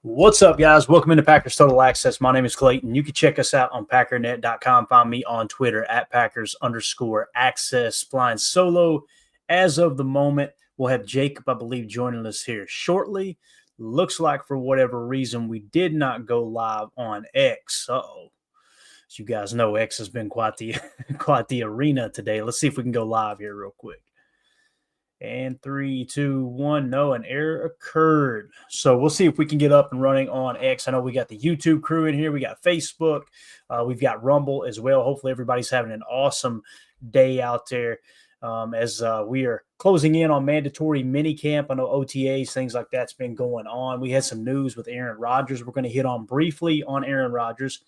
What's up, guys? Welcome into Packers Total Access. My name is Clayton. You can check us out on packernet.com. Find me on Twitter at Packers_access. Flying solo as of the moment. We'll have Jacob, I believe, joining us here shortly. Looks like for whatever reason we did not go live on X. Uh-oh. As you guys know, X has been quite the quite the arena today. Let's see if we can go live here real quick. And 3, 2, 1. No, an error occurred. So we'll see if we can get up and running on X. I know we got the YouTube crew in here. We got Facebook. We've got Rumble as well. Hopefully everybody's having an awesome day out there as we are closing in on mandatory minicamp. I know OTAs, things like that's been going on. We had some news with Aaron Rodgers. We're going to hit on briefly on Aaron Rodgers.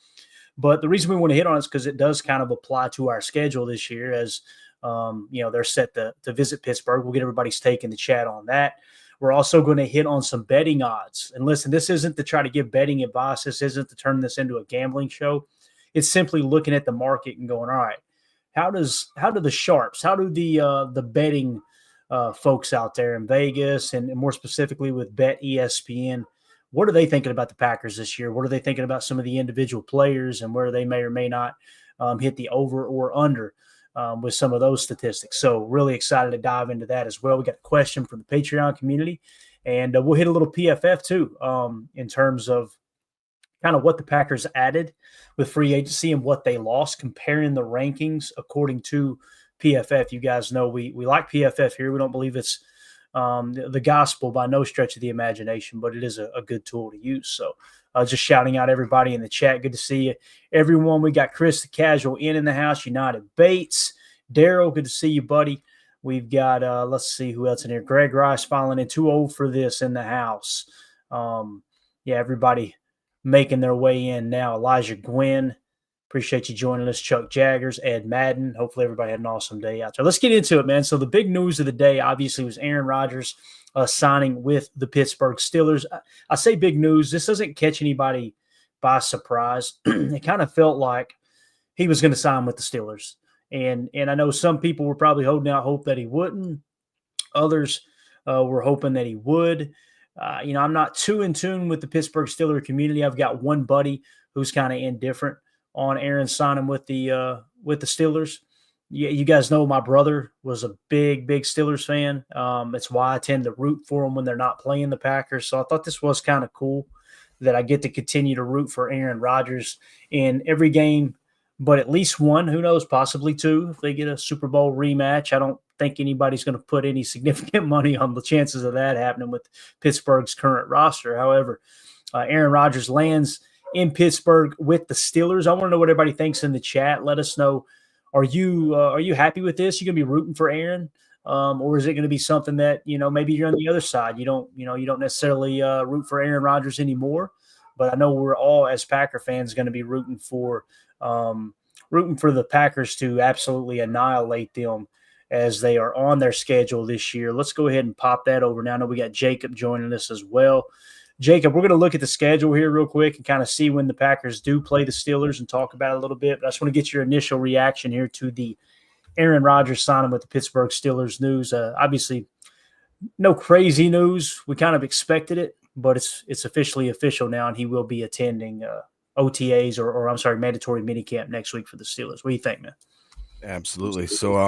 But the reason we want to hit on it is because it does kind of apply to our schedule this year as they're set to visit Pittsburgh. We'll get everybody's take in the chat on that. We're also going to hit on some betting odds. And listen, this isn't to try to give betting advice. This isn't to turn this into a gambling show. It's simply looking at the market and going, all right, how do the sharps, how do the betting folks out there in Vegas and more specifically with Bet ESPN, what are they thinking about the Packers this year? What are they thinking about some of the individual players and where they may or may not hit the over or under? With some of those statistics. So really excited to dive into that as well. We got a question from the Patreon community, and we'll hit a little PFF too in terms of kind of what the Packers added with free agency and what they lost, comparing the rankings according to PFF. You guys know we like PFF here. We don't believe it's the gospel by no stretch of the imagination, but it is a good tool to use. So just shouting out everybody in the chat. Good to see you, everyone. We got Chris the Casual in the house. United Bates, Daryl. Good to see you, buddy. We've got let's see who else in here. Greg Rice filing in too old for this in the house. Everybody making their way in now. Elijah Gwynn. Appreciate you joining us. Chuck Jaggers, Ed Madden. Hopefully everybody had an awesome day out there. Let's get into it, man. So the big news of the day, obviously, was Aaron Rodgers signing with the Pittsburgh Steelers. I say big news. This doesn't catch anybody by surprise. It kind of felt like he was going to sign with the Steelers. And I know some people were probably holding out hope that he wouldn't. Others were hoping that he would. I'm not too in tune with the Pittsburgh Steelers community. I've got one buddy who's kind of indifferent on Aaron signing with the Steelers. You guys know my brother was a big Steelers fan. That's why I tend to root for them when they're not playing the Packers. So I thought this was kind of cool that I get to continue to root for Aaron Rodgers in every game, but at least one, who knows, possibly two, if they get a Super Bowl rematch. I don't think anybody's going to put any significant money on the chances of that happening with Pittsburgh's current roster. However, Aaron Rodgers lands in Pittsburgh with the Steelers. I want to know what everybody thinks in the chat. Let us know. Are you happy with this? You gonna be rooting for Aaron, or is it going to be something that maybe you're on the other side? You don't necessarily root for Aaron Rodgers anymore, but I know we're all as Packer fans going to be rooting for the Packers to absolutely annihilate them as they are on their schedule this year. Let's go ahead and pop that over now. I know we got Jacob joining us as well. Jacob, we're going to look at the schedule here real quick and kind of see when the Packers do play the Steelers and talk about it a little bit. But I just want to get your initial reaction here to the Aaron Rodgers signing with the Pittsburgh Steelers news. Obviously, no crazy news. We kind of expected it, but it's officially official now, and he will be attending OTAs or I'm sorry, mandatory minicamp next week for the Steelers. What do you think, man? Absolutely. So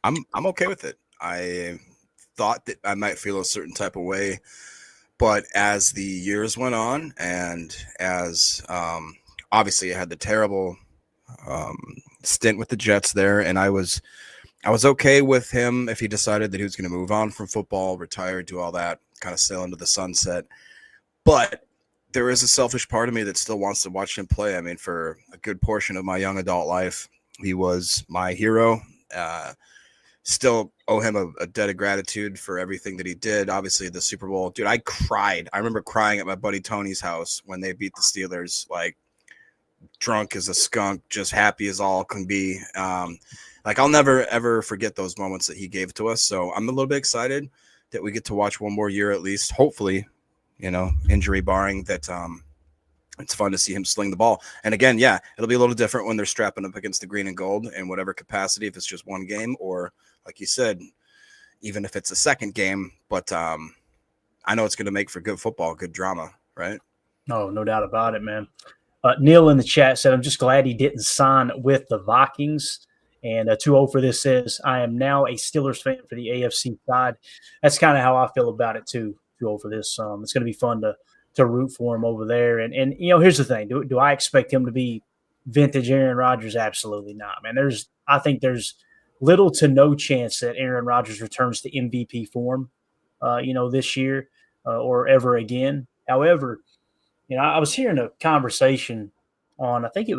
I'm okay with it. I thought that I might feel a certain type of way, but as the years went on, and as obviously I had the terrible stint with the Jets there, and I was okay with him if he decided that he was going to move on from football, retire, do all that, kind of sail into the sunset. But there is a selfish part of me that still wants to watch him play. I mean, for a good portion of my young adult life, he was my hero. Still owe him a debt of gratitude for everything that he did. Obviously, the Super Bowl. Dude, I cried. I remember crying at my buddy Tony's house when they beat the Steelers, like drunk as a skunk, just happy as all can be. I'll never, ever forget those moments that he gave to us. So I'm a little bit excited that we get to watch one more year at least, hopefully, injury barring, that it's fun to see him sling the ball. And again, yeah, it'll be a little different when they're strapping up against the green and gold in whatever capacity, if it's just one game or, like you said, even if it's a second game. But I know it's going to make for good football, good drama, right? Oh, no doubt about it, man. Neil in the chat said, I'm just glad he didn't sign with the Vikings. And 2-0 for this says, I am now a Steelers fan for the AFC side. That's kind of how I feel about it, too. 2-0 for this. It's going to be fun to root for him over there. And here's the thing. Do I expect him to be vintage Aaron Rodgers? Absolutely not, man. I think there's little to no chance that Aaron Rodgers returns to MVP form, this year or ever again. However, I was hearing a conversation on, I think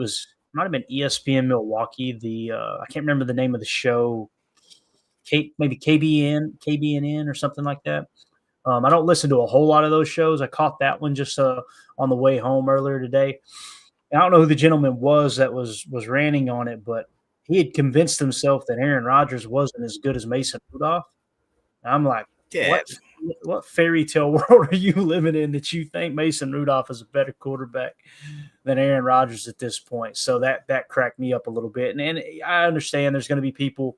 might have been ESPN Milwaukee. I can't remember the name of the show, maybe KBNN or something like that. I don't listen to a whole lot of those shows. I caught that one just on the way home earlier today. And I don't know who the gentleman was that was ranting on it, but he had convinced himself that Aaron Rodgers wasn't as good as Mason Rudolph. And I'm like, Yeah. what fairy tale world are you living in that you think Mason Rudolph is a better quarterback than Aaron Rodgers at this point? So that cracked me up a little bit. And I understand there's going to be people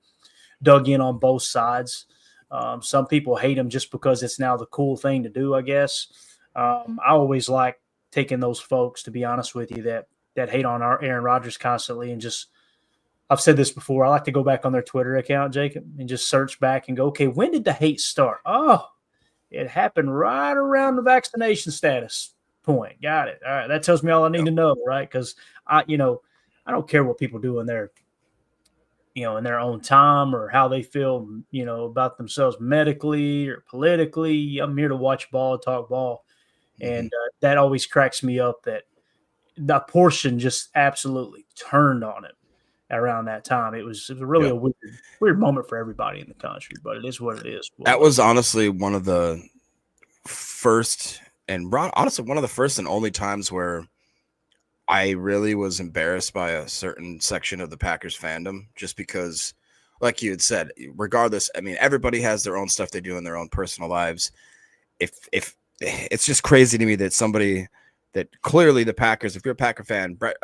dug in on both sides. Some people hate him just because it's now the cool thing to do, I guess. I always like taking those folks, to be honest with you, that hate on our Aaron Rodgers constantly and just – I've said this before. I like to go back on their Twitter account, Jacob, and just search back and go, okay, when did the hate start? Oh, it happened right around the vaccination status point. Got it. All right. That tells me all I need to know, right? Because I don't care what people do in their own time or how they feel, about themselves medically or politically. I'm here to watch ball, talk ball. And that always cracks me up that the portion just absolutely turned on it around that time. It was really a weird moment for everybody in the country, but it is what it is. That was honestly one of the first and only times where I really was embarrassed by a certain section of the Packers fandom, just because, like you had said, regardless, I mean, everybody has their own stuff they do in their own personal lives. If it's just crazy to me that somebody that clearly the Packers, if you're a Packer fan, Brett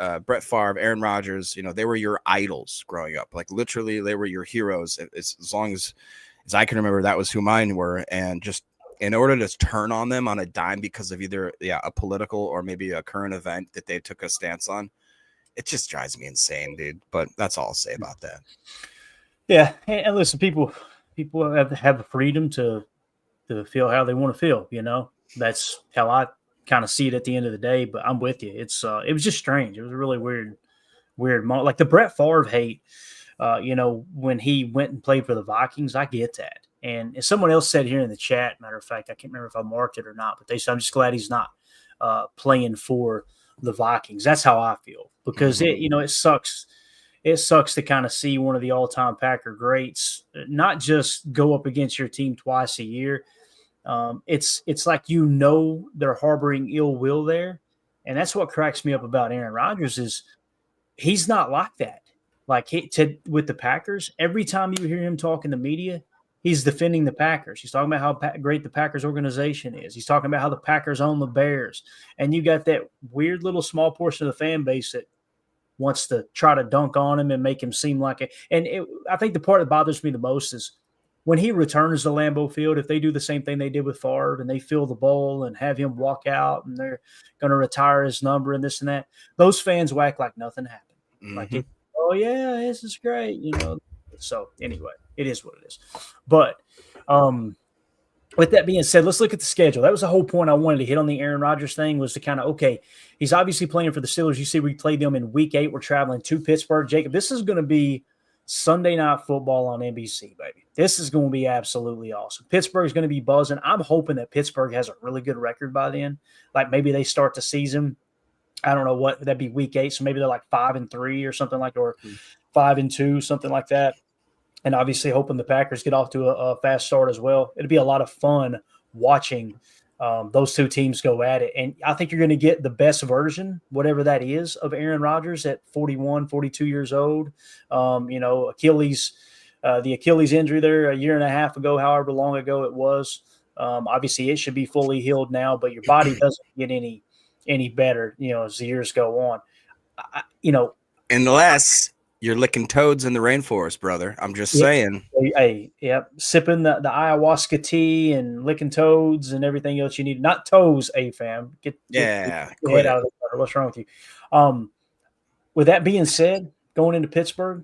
Favre, Aaron Rodgers, they were your idols growing up. Like literally they were your heroes. As long as I can remember, that was who mine were. And just in order to turn on them on a dime because of either a political or maybe a current event that they took a stance on, it just drives me insane, dude. But that's all I'll say about that. Yeah. And listen, people have the freedom to feel how they want to feel, That's how I kind of see it at the end of the day, but I'm with you. It was just strange. It was a really weird moment. Like the Brett Favre hate, when he went and played for the Vikings, I get that. And someone else said here in the chat, matter of fact, I can't remember if I marked it or not, but they said, I'm just glad he's not playing for the Vikings. That's how I feel because it sucks. It sucks to kind of see one of the all-time Packer greats not just go up against your team twice a year. It's like they're harboring ill will there, and that's what cracks me up about Aaron Rodgers is he's not like that. Like with the Packers, every time you hear him talk in the media, he's defending the Packers. He's talking about how great the Packers organization is. He's talking about how the Packers own the Bears, and you got that weird little small portion of the fan base that wants to try to dunk on him and make him seem like it. And I think the part that bothers me the most is when he returns to Lambeau Field, if they do the same thing they did with Favre and they fill the bowl and have him walk out and they're going to retire his number and this and that, those fans will act like nothing happened. Like, oh, yeah, this is great, So, anyway, it is what it is. But with that being said, let's look at the schedule. That was the whole point I wanted to hit on the Aaron Rodgers thing was to kind of, okay, he's obviously playing for the Steelers. You see we played them in Week 8. We're traveling to Pittsburgh. Jacob, this is going to be Sunday Night Football on NBC, baby. This is going to be absolutely awesome. Pittsburgh's going to be buzzing. I'm hoping that Pittsburgh has a really good record by then. Like maybe they start the season. I don't know what that'd be Week 8. So maybe they're like 5-3 or something like, or 5-2, something like that. And obviously hoping the Packers get off to a fast start as well. It'll be a lot of fun watching those two teams go at it. And I think you're going to get the best version, whatever that is, of Aaron Rodgers at 41, 42 years old. Achilles, the Achilles injury there a year and a half ago, however long ago it was. Obviously, it should be fully healed now, but your body doesn't get any better, as the years go on. Unless You're licking toads in the rainforest, brother. I'm just Yeah. saying. Hey, yep. Sipping the ayahuasca tea and licking toads and everything else you need. Not toes, fam. Get Yeah, your quit head out it. of the gutter. What's wrong with you? With that being said, going into Pittsburgh,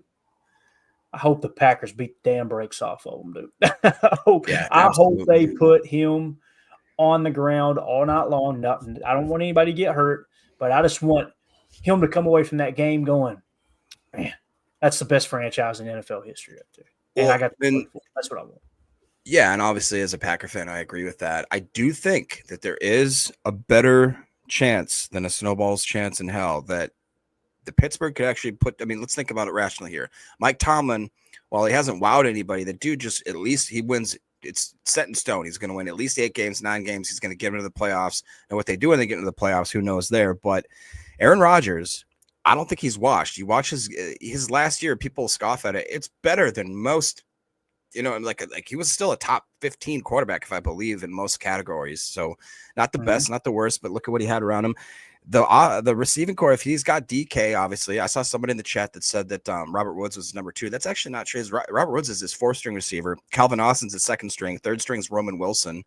I hope the Packers beat the damn brakes off of them, dude. Yeah, I hope they absolutely. put him on the ground all night long. Nothing. I don't want anybody to get hurt, but I just want him to come away from that game going, man, that's the best franchise in NFL history up there. And I Well, got to then play for it. That's what I want. yeah, and obviously as a Packer fan, I agree with that. I do think that there is a better chance than a snowball's chance in hell that the Pittsburgh could actually put. I mean, let's think about it rationally here. Mike Tomlin, while he hasn't wowed anybody, the dude just at least he wins. It's set in stone. He's going to win at least 8 games, 9 games. He's going to get into the playoffs. And what they do when they get into the playoffs, who knows there? But Aaron Rodgers, I don't think he's washed. You watch his last year, people scoff at it. It's better than most. Like he was still a top 15 quarterback, if I believe, in most categories. So not the best, not the worst, but look at what he had around him. The receiving core, if he's got DK, obviously, I saw somebody in the chat that said that Robert Woods was number 2. That's actually not true. Robert Woods is his 4th-string receiver. Calvin Austin's his 2nd string. 3rd string is Roman Wilson.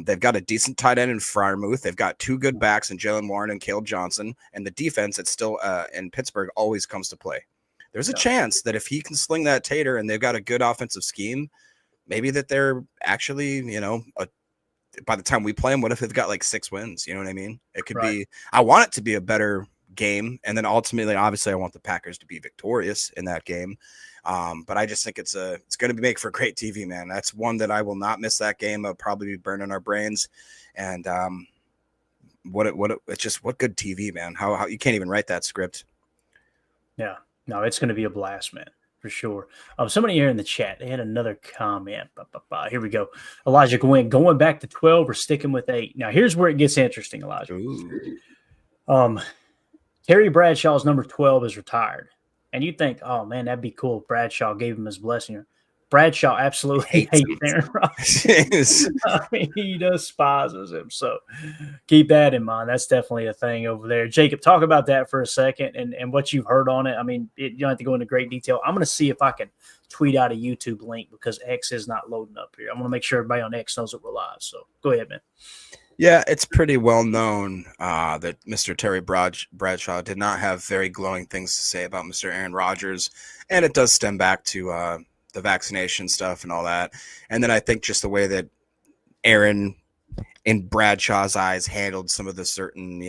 They've got a decent tight end in Freiermuth. They've got 2 good backs in Jalen Warren and Caleb Johnson. And the defense that's still in Pittsburgh always comes to play. There's a chance that if he can sling that tater and they've got a good offensive scheme, maybe that they're actually, by the time we play them, what if they've got like 6 wins? You know what I mean? It could be, I want it to be a better game. And then ultimately, obviously I want the Packers to be victorious in that game. But I just think it's going to make for great TV, man. That's one that I will not miss that game. I'll probably be burning our brains. And it's just what good TV, man. How you can't even write that script. Yeah. No, it's going to be a blast, man, for sure. Somebody here in the chat, they had another comment. Here we go. Elijah Gwynn, going back to 12 or sticking with 8? Now, here's where it gets interesting, Elijah. Terry Bradshaw's number 12 is retired. And you think, oh, man, that'd be cool if Bradshaw gave him his blessing. Bradshaw absolutely hates Aaron Rodgers. I mean, he despises him. So keep that in mind. That's definitely a thing over there. Jacob, talk about that for a second and what you've heard on it. I mean, you don't have to go into great detail. I'm going to see if I can tweet out a YouTube link because X is not loading up here. I'm going to make sure everybody on X knows that we're live. So go ahead, man. Yeah, it's pretty well known that Mr. Terry Bradshaw did not have very glowing things to say about Mr. Aaron Rodgers. And it does stem back to the vaccination stuff and all that. And then I think just the way that Aaron, in Bradshaw's eyes, handled some of the certain,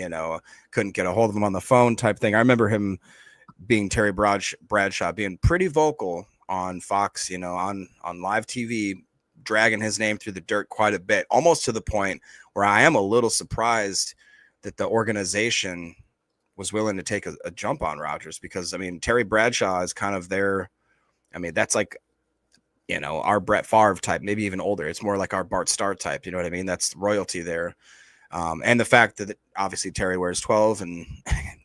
couldn't get a hold of him on the phone type thing. I remember him being Terry Bradshaw being pretty vocal on Fox, on live TV, dragging his name through the dirt quite a bit, almost to the point where I am a little surprised that the organization was willing to take a jump on Rodgers because, I mean, Terry Bradshaw is kind of that's like, our Brett Favre type, maybe even older. It's more like our Bart Starr type. You know what I mean? That's royalty there. And the fact that obviously Terry wears 12 and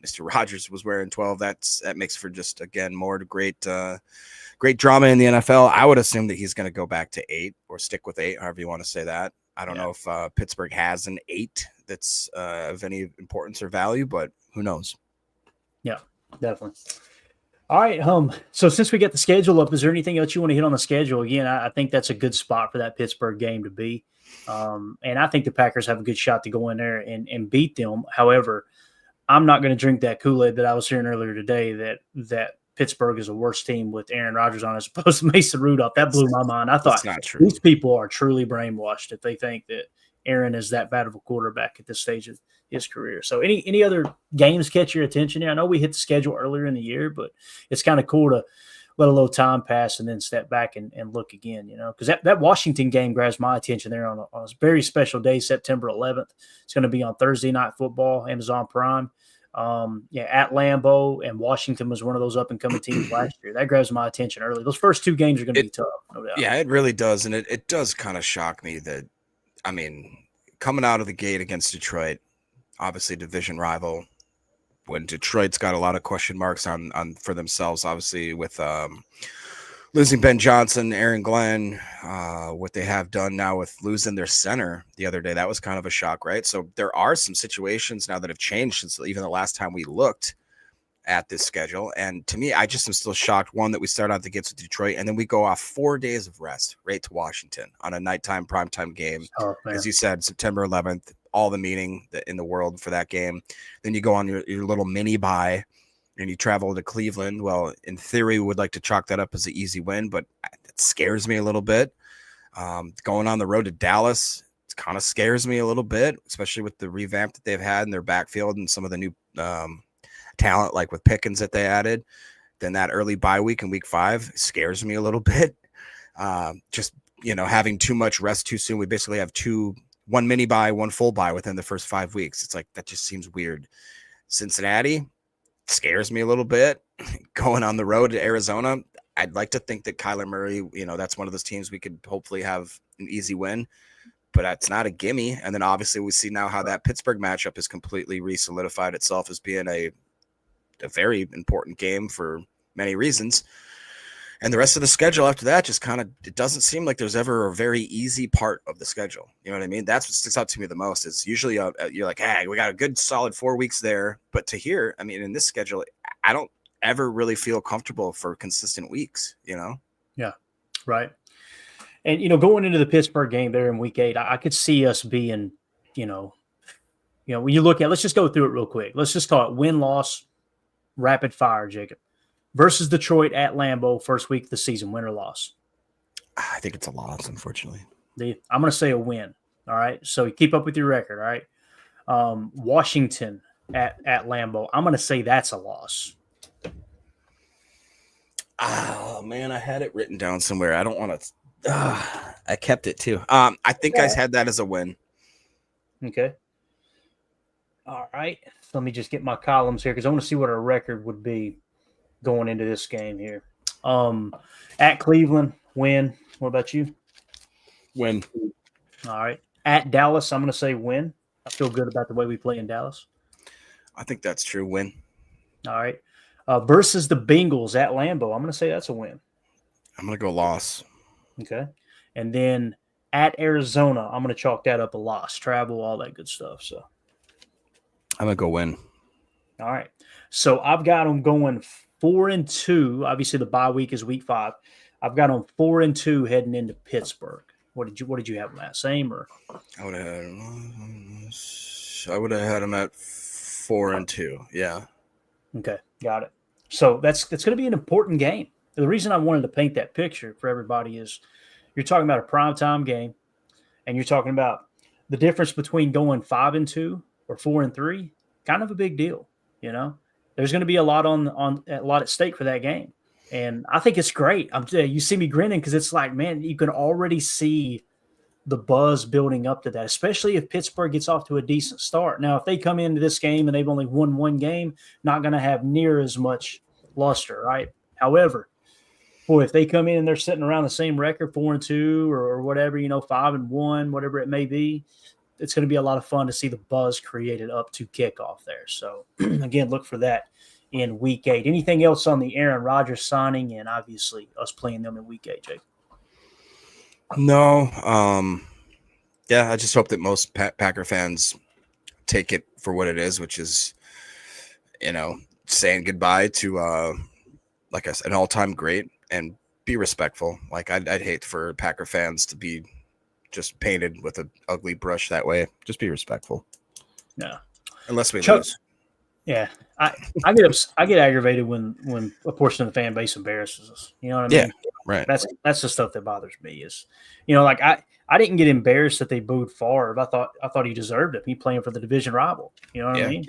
Mr. Rodgers was wearing 12, that makes for just, again, more great drama in the NFL. I would assume that he's going to go back to 8 or stick with 8, however you want to say that. I don't know if Pittsburgh has an 8 that's of any importance or value, but who knows? Yeah, definitely. All right. So since we got the schedule up, is there anything else you want to hit on the schedule? Again, I think that's a good spot for that Pittsburgh game to be. And I think the Packers have a good shot to go in there and beat them. However, I'm not going to drink that Kool-Aid that I was hearing earlier today that Pittsburgh is a worse team with Aaron Rodgers on as opposed to Mason Rudolph. That blew my mind. I thought these people are truly brainwashed if they think that Aaron is that bad of a quarterback at this stage of his career. So any other games catch your attention here? I know we hit the schedule earlier in the year, but it's kind of cool to let a little time pass and then step back and look again, because that Washington game grabs my attention there on a very special day, September 11th. It's going to be on Thursday Night Football, Amazon Prime. At Lambeau, and Washington was one of those up-and-coming teams last year. That grabs my attention early. Those first 2 games are going to be tough, no doubt. Yeah, it really does, and it does kind of shock me that, I mean, coming out of the gate against Detroit, obviously division rival, when Detroit's got a lot of question marks on for themselves, obviously with losing Ben Johnson, Aaron Glenn, what they have done now with losing their center the other day, that was kind of a shock, right? So there are some situations now that have changed since even the last time we looked at this schedule. And to me, I just am still shocked, one, that we start out the gates with Detroit, and then we go off 4 days of rest right to Washington on a nighttime primetime game. Oh, as you said, September 11th, all the meaning in the world for that game. Then you go on your little mini bye and you travel to Cleveland. Well, in theory, we would like to chalk that up as an easy win, but it scares me a little bit. Going on the road to Dallas, it kind of scares me a little bit, especially with the revamp that they've had in their backfield and some of the new talent, like with Pickens that they added. Then that early bye week in week 5 scares me a little bit. Just, having too much rest too soon. We basically have one mini bye, one full bye within the first 5 weeks. It's like, that just seems weird. Cincinnati scares me a little bit. Going on the road to Arizona, I'd like to think that Kyler Murray, that's one of those teams we could hopefully have an easy win, but that's not a gimme. And then obviously we see now how that Pittsburgh matchup has completely re-solidified itself as being a very important game for many reasons. And the rest of the schedule after that just it doesn't seem like there's ever a very easy part of the schedule. You know what I mean? That's what sticks out to me the most is usually you're like, hey, we got a good solid 4 weeks there. But to hear, in this schedule, I don't ever really feel comfortable for consistent weeks, Yeah, right. And, going into the Pittsburgh game there in week 8, I could see us being, when you look at, let's just go through it real quick. Let's just talk win-loss, rapid fire, Jacob. Versus Detroit at Lambeau, first week of the season, win or loss? I think it's a loss, unfortunately. I'm going to say a win. All right. So keep up with your record. All right. Washington at Lambeau, I'm going to say that's a loss. Oh, man, I had it written down somewhere. I don't want to. I kept it too. I think I had that as a win. Okay. All right. Let me just get my columns here because I want to see what our record would be going into this game here. At Cleveland, win. What about you? Win. All right. At Dallas, I'm going to say win. I feel good about the way we play in Dallas. I think that's true. Win. All right. Versus the Bengals at Lambeau, I'm going to say that's a win. I'm going to go loss. Okay. And then at Arizona, I'm going to chalk that up a loss. Travel, all that good stuff. So I'm going to go win. All right. So I've got them going 4-2. Obviously, the bye week is week 5. I've got them 4-2 heading into Pittsburgh. What did you have on that? Same or? I would have had them at 4-2. Yeah. Okay, got it. So that's going to be an important game. The reason I wanted to paint that picture for everybody is you're talking about a primetime game, and you're talking about the difference between going 5-2 or 4-3. Kind of a big deal, There's going to be a lot at stake for that game, and I think it's great. You see me grinning because it's like, man, you can already see the buzz building up to that, especially if Pittsburgh gets off to a decent start. Now, if they come into this game and they've only won one game, not going to have near as much luster, right? However, boy, if they come in and they're sitting around the same record, 4-2 or whatever, 5-1, whatever it may be, it's going to be a lot of fun to see the buzz created up to kickoff there. So, again, look for that in week 8. Anything else on the Aaron Rodgers signing and obviously us playing them in week 8, Jake? No. I just hope that most Packer fans take it for what it is, which is, saying goodbye to, like I said, an all-time great, and be respectful. Like, I'd hate for Packer fans to be just painted with an ugly brush that way. Just be respectful. Yeah. Unless we lose. Yeah. I get aggravated when a portion of the fan base embarrasses us. You know what I mean? Yeah. Right. That's the stuff that bothers me is, like I didn't get embarrassed that they booed Favre. I thought he deserved it. He playing for the division rival. You know what I mean?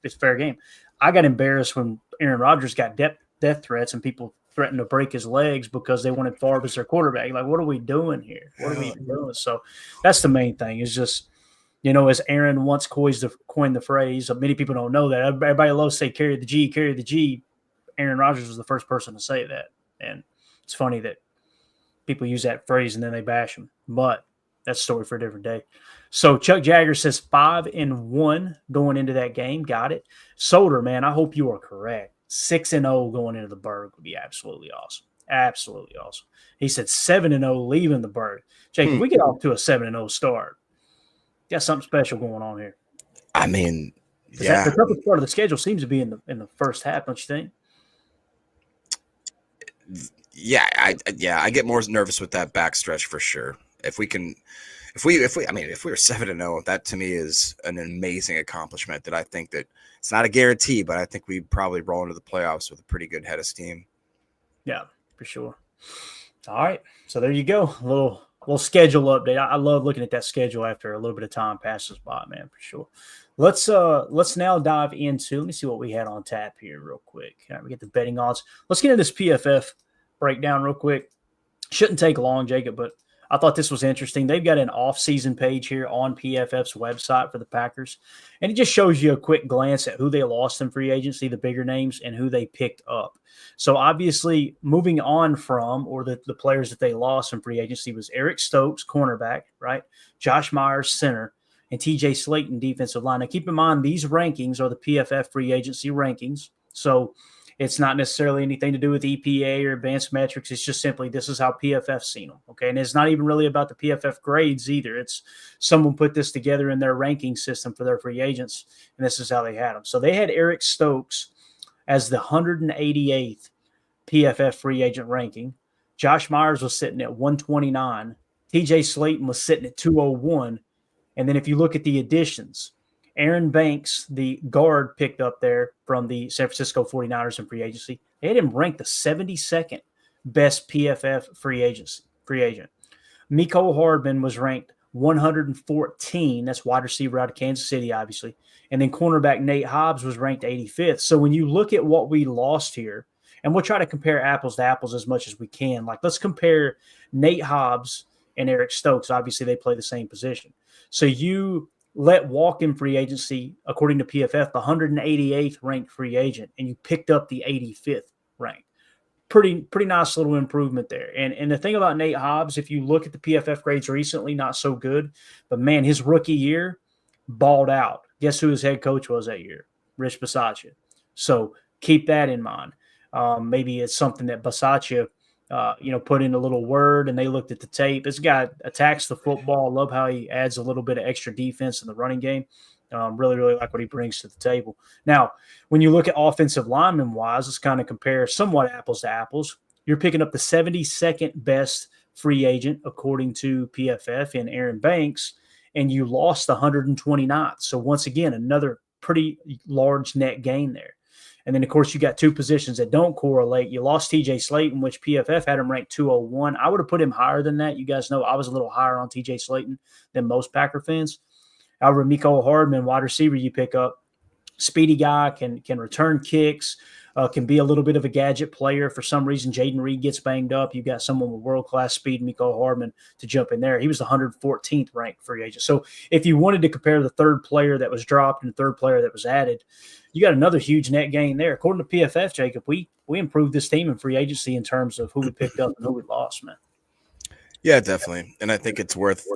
It's fair game. I got embarrassed when Aaron Rodgers got death threats and people threatened to break his legs because they wanted Favre as their quarterback. Like, what are we doing here? What are we doing? So that's the main thing is just, as Aaron once coined the phrase, many people don't know that. Everybody loves to say, carry the G. Aaron Rodgers was the first person to say that. And it's funny that people use that phrase and then they bash him. But that's a story for a different day. So Chuck Jagger says 5-1 going into that game. Got it. Solder, man, I hope you are correct. 6-0 going into the Berg would be absolutely awesome. Absolutely awesome. He said 7-0 leaving the Berg. Jake, if we get off to a 7-0 start, got something special going on here. Because the toughest part of the schedule seems to be in the first half, don't you think? Yeah, I get more nervous with that backstretch for sure. If we were 7-0, that to me is an amazing accomplishment. That I think that it's not a guarantee, but I think we probably roll into the playoffs with a pretty good head of steam. Yeah, for sure. All right, so there you go, a little schedule update. I love looking at that schedule after a little bit of time passes by, man, for sure. Let's now dive into. Let me see what we had on tap here, real quick. All right, we get the betting odds. Let's get into this PFF breakdown real quick. Shouldn't take long, Jacob, but I thought this was interesting. They've got an off-season page here on PFF's website for the Packers, and it just shows you a quick glance at who they lost in free agency, the bigger names, and who they picked up. So obviously, moving on from, or the players that they lost in free agency was Eric Stokes, cornerback, right? Josh Myers, center, and TJ Slayton, defensive line. Now, keep in mind, these rankings are the PFF free agency rankings. So it's not necessarily anything to do with EPA or advanced metrics. It's just simply this is how PFF's seen them. Okay. And it's not even really about the PFF grades either. It's someone put this together in their ranking system for their free agents, and this is how they had them. So they had Eric Stokes as the 188th PFF free agent ranking. Josh Myers was sitting at 129. TJ Slayton was sitting at 201. And then if you look at the additions, Aaron Banks, the guard picked up there from the San Francisco 49ers in free agency, they had him ranked the 72nd best PFF free agent. Mecole Hardman was ranked 114. That's wide receiver out of Kansas City, obviously. And then cornerback Nate Hobbs was ranked 85th. So when you look at what we lost here, and we'll try to compare apples to apples as much as we can. Like, let's compare Nate Hobbs and Eric Stokes. Obviously, they play the same position. So you let walk in free agency, according to PFF, the 188th ranked free agent, and you picked up the 85th rank. Pretty nice little improvement there. And the thing about Nate Hobbs, if you look at the PFF grades recently, not so good. But, man, his rookie year, balled out. Guess who his head coach was that year? Rich Bisaccia. So keep that in mind. Maybe it's something that Bisaccia put in a little word and they looked at the tape. This guy attacks the football. Love how he adds a little bit of extra defense in the running game. Really, really like what he brings to the table. Now, when you look at offensive lineman wise, let's kind of compare somewhat apples to apples. You're picking up the 72nd best free agent according to PFF in Aaron Banks, and you lost the 129th. So once again, another pretty large net gain there. And then, of course, you got two positions that don't correlate. You lost TJ Slayton, which PFF had him ranked 201. I would have put him higher than that. You guys know I was a little higher on TJ Slayton than most Packer fans. However, Mecole Hardman, wide receiver you pick up, speedy guy, can return kicks, can be a little bit of a gadget player. For some reason, Jaden Reed gets banged up. You got someone with world-class speed, Mecole Hardman, to jump in there. He was the 114th ranked free agent. So if you wanted to compare the third player that was dropped and the third player that was added, you got another huge net gain there. According to PFF, Jacob, we improved this team in free agency in terms of who we picked up and who we lost, man. Yeah, definitely. And I think it's worth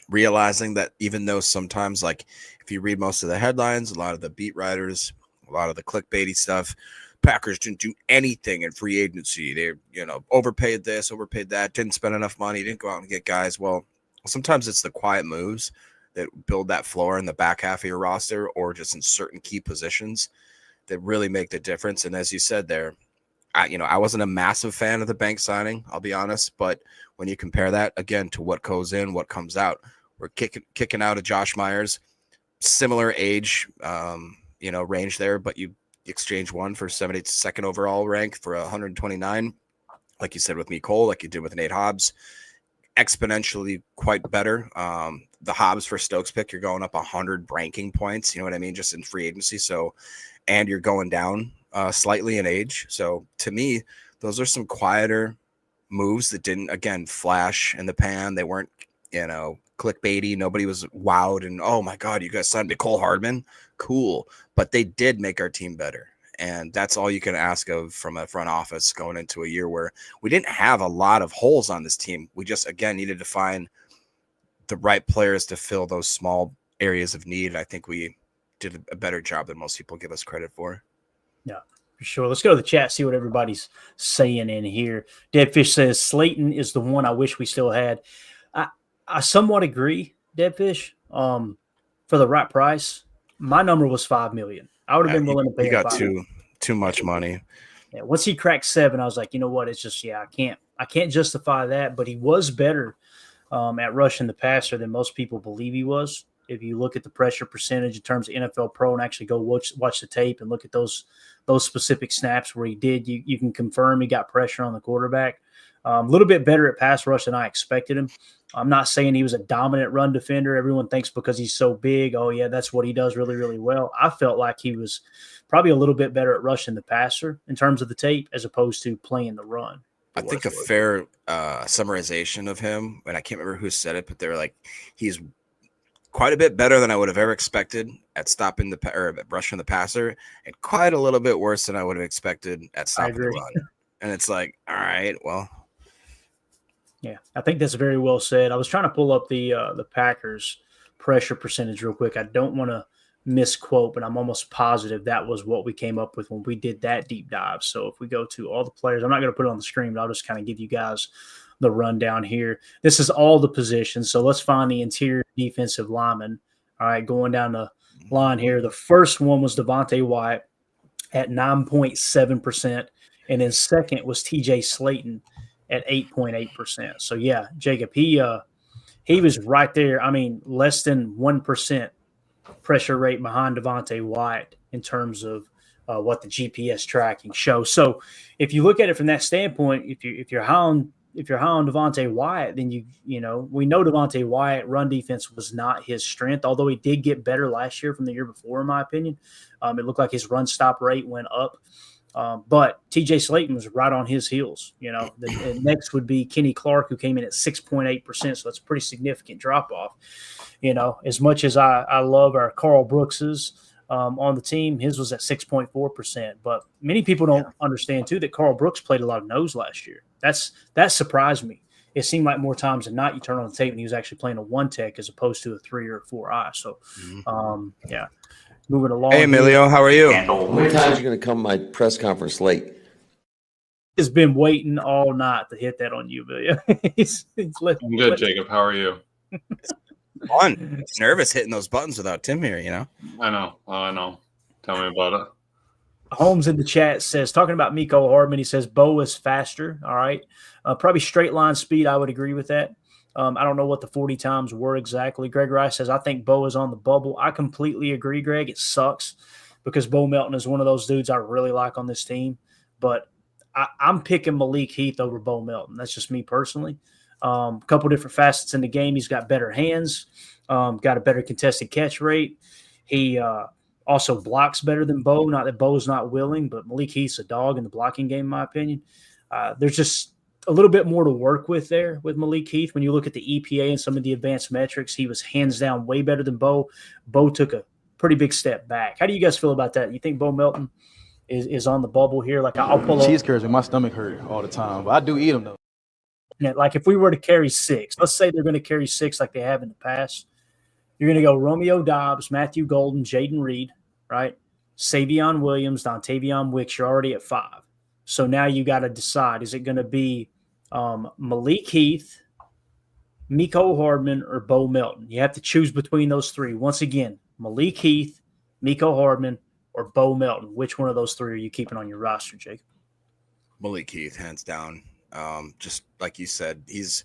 realizing that even though sometimes, like, if you read most of the headlines, a lot of the beat writers, a lot of the clickbaity stuff, Packers didn't do anything in free agency. They, overpaid this, overpaid that, didn't spend enough money, didn't go out and get guys. Well, sometimes it's the quiet moves that build that floor in the back half of your roster or just in certain key positions that really make the difference. And as you said there, I wasn't a massive fan of the Bank signing, I'll be honest, but when you compare that again to what goes in, what comes out, we're kicking out of Josh Myers, similar age, range there, but you exchange one for 72nd overall rank for 129, like you said with Mecole, like you did with Nate Hobbs, exponentially quite better. The Hobbs for Stokes pick, you're going up 100 ranking points, you know what I mean, just in free agency. So, and you're going down slightly in age. So to me, those are some quieter moves that didn't, again, flash in the pan. They weren't, clickbaity. Nobody was wowed and, oh my God, you guys signed Mecole Hardman. Cool. But they did make our team better. And that's all you can ask of from a front office going into a year where we didn't have a lot of holes on this team. We just, again, needed to find the right players to fill those small areas of need. I think we did a better job than most people give us credit for. Yeah, for sure. Let's go to the chat, see what everybody's saying in here. Deadfish says Slayton is the one I wish we still had. I somewhat agree, Deadfish. For the right price, My number was $5 million. I would have been willing to pay. He got too much money. Yeah, once he cracked 7, I was like, you know what? It's just I can't justify that. But he was better at rushing the passer than most people believe he was. If you look at the pressure percentage in terms of NFL Pro and actually go watch the tape and look at those specific snaps where he did, you can confirm he got pressure on the quarterback. A little bit better at pass rush than I expected him. I'm not saying he was a dominant run defender. Everyone thinks because he's so big, oh, yeah, that's what he does really, really well. I felt like he was probably a little bit better at rushing the passer in terms of the tape as opposed to playing the run. I think a fair summarization of him, and I can't remember who said it, but they were like, he's quite a bit better than I would have ever expected at stopping or at rushing the passer, and quite a little bit worse than I would have expected at stopping the run. And it's like, all right, well. Yeah, I think that's very well said. I was trying to pull up the Packers pressure percentage real quick. I don't want to misquote, but I'm almost positive that was what we came up with when we did that deep dive. So if we go to all the players, I'm not going to put it on the screen, but I'll just kind of give you guys the rundown here. This is all the positions. So let's find the interior defensive lineman. All right, going down the line here. The first one was Devontae Wyatt at 9.7%. And then second was TJ Slayton at 8.8%. So yeah, Jacob, he was right there. I mean, less than 1% pressure rate behind Devontae Wyatt in terms of what the GPS tracking shows. So if you look at it from that standpoint, if you're high on Devontae Wyatt, then you know we know Devontae Wyatt run defense was not his strength, although he did get better last year from the year before, in my opinion. It looked like his run stop rate went up. But TJ Slayton was right on his heels. You know, the next would be Kenny Clark, who came in at 6.8%. So that's a pretty significant drop off. You know, as much as I love our Carl Brookses on the team, his was at 6.4%. But many people don't understand too that Carl Brooks played a lot of nose last year. That surprised me. It seemed like more times than not you turn on the tape and he was actually playing a 1 tech as opposed to a 3 or a 4 eye. So yeah. Moving along. Hey, Emilio, how are you? How many times are you going to come to my press conference late? He's been waiting all night to hit that on you, Emilio. I'm good, Jacob. How are you? Fun. It's nervous hitting those buttons without Tim here, you know? I know. Oh, I know. Tell me about it. Holmes in the chat says, talking about Mecole Hardman, he says Bo is faster. All right. Probably straight line speed. I would agree with that. I don't know what the 40 times were exactly. Greg Rice says, I think Bo is on the bubble. I completely agree, Greg. It sucks because Bo Melton is one of those dudes I really like on this team. But I'm picking Malik Heath over Bo Melton. That's just me personally. A couple different facets in the game. He's got better hands, got a better contested catch rate. He also blocks better than Bo. Not that Bo's not willing, but Malik Heath's a dog in the blocking game, in my opinion. There's just a little bit more to work with there with Malik Heath. When you look at the EPA and some of the advanced metrics, he was hands down way better than Bo. Bo took a pretty big step back. How do you guys feel about that? You think Bo Melton is on the bubble here? Like I'll pull cheese curds and my stomach hurt all the time, but I do eat them though. Like if we were to carry 6, let's say they're going to carry 6 like they have in the past. You're going to go Romeo Doubs, Matthew Golden, Jaden Reed, right? Savion Williams, Dontavion Wicks. You're already at 5. So now you got to decide, is it going to be Malik Heath, Mecole Hardman, or Bo Melton? You have to choose between those 3. Once again, Malik Heath, Mecole Hardman, or Bo Melton. Which one of those 3 are you keeping on your roster, Jacob? Malik Heath, hands down. Just like you said, he's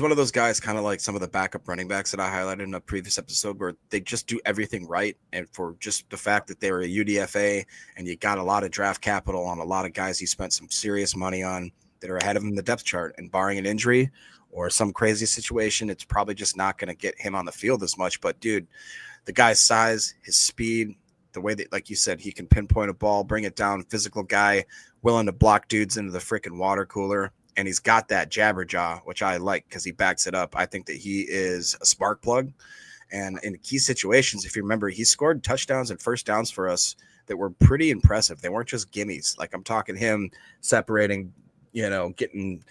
one of those guys, kind of like some of the backup running backs that I highlighted in a previous episode, where they just do everything right. And for just the fact that they were a UDFA and you got a lot of draft capital on a lot of guys he spent some serious money on that are ahead of him in the depth chart, and barring an injury or some crazy situation, it's probably just not going to get him on the field as much. But dude, the guy's size, his speed, the way that, like you said, he can pinpoint a ball, bring it down, physical guy, willing to block dudes into the freaking water cooler. And he's got that jabber jaw, which I like because he backs it up. I think that he is a spark plug. And in key situations, if you remember, he scored touchdowns and first downs for us that were pretty impressive. They weren't just gimmies. Like I'm talking him separating, getting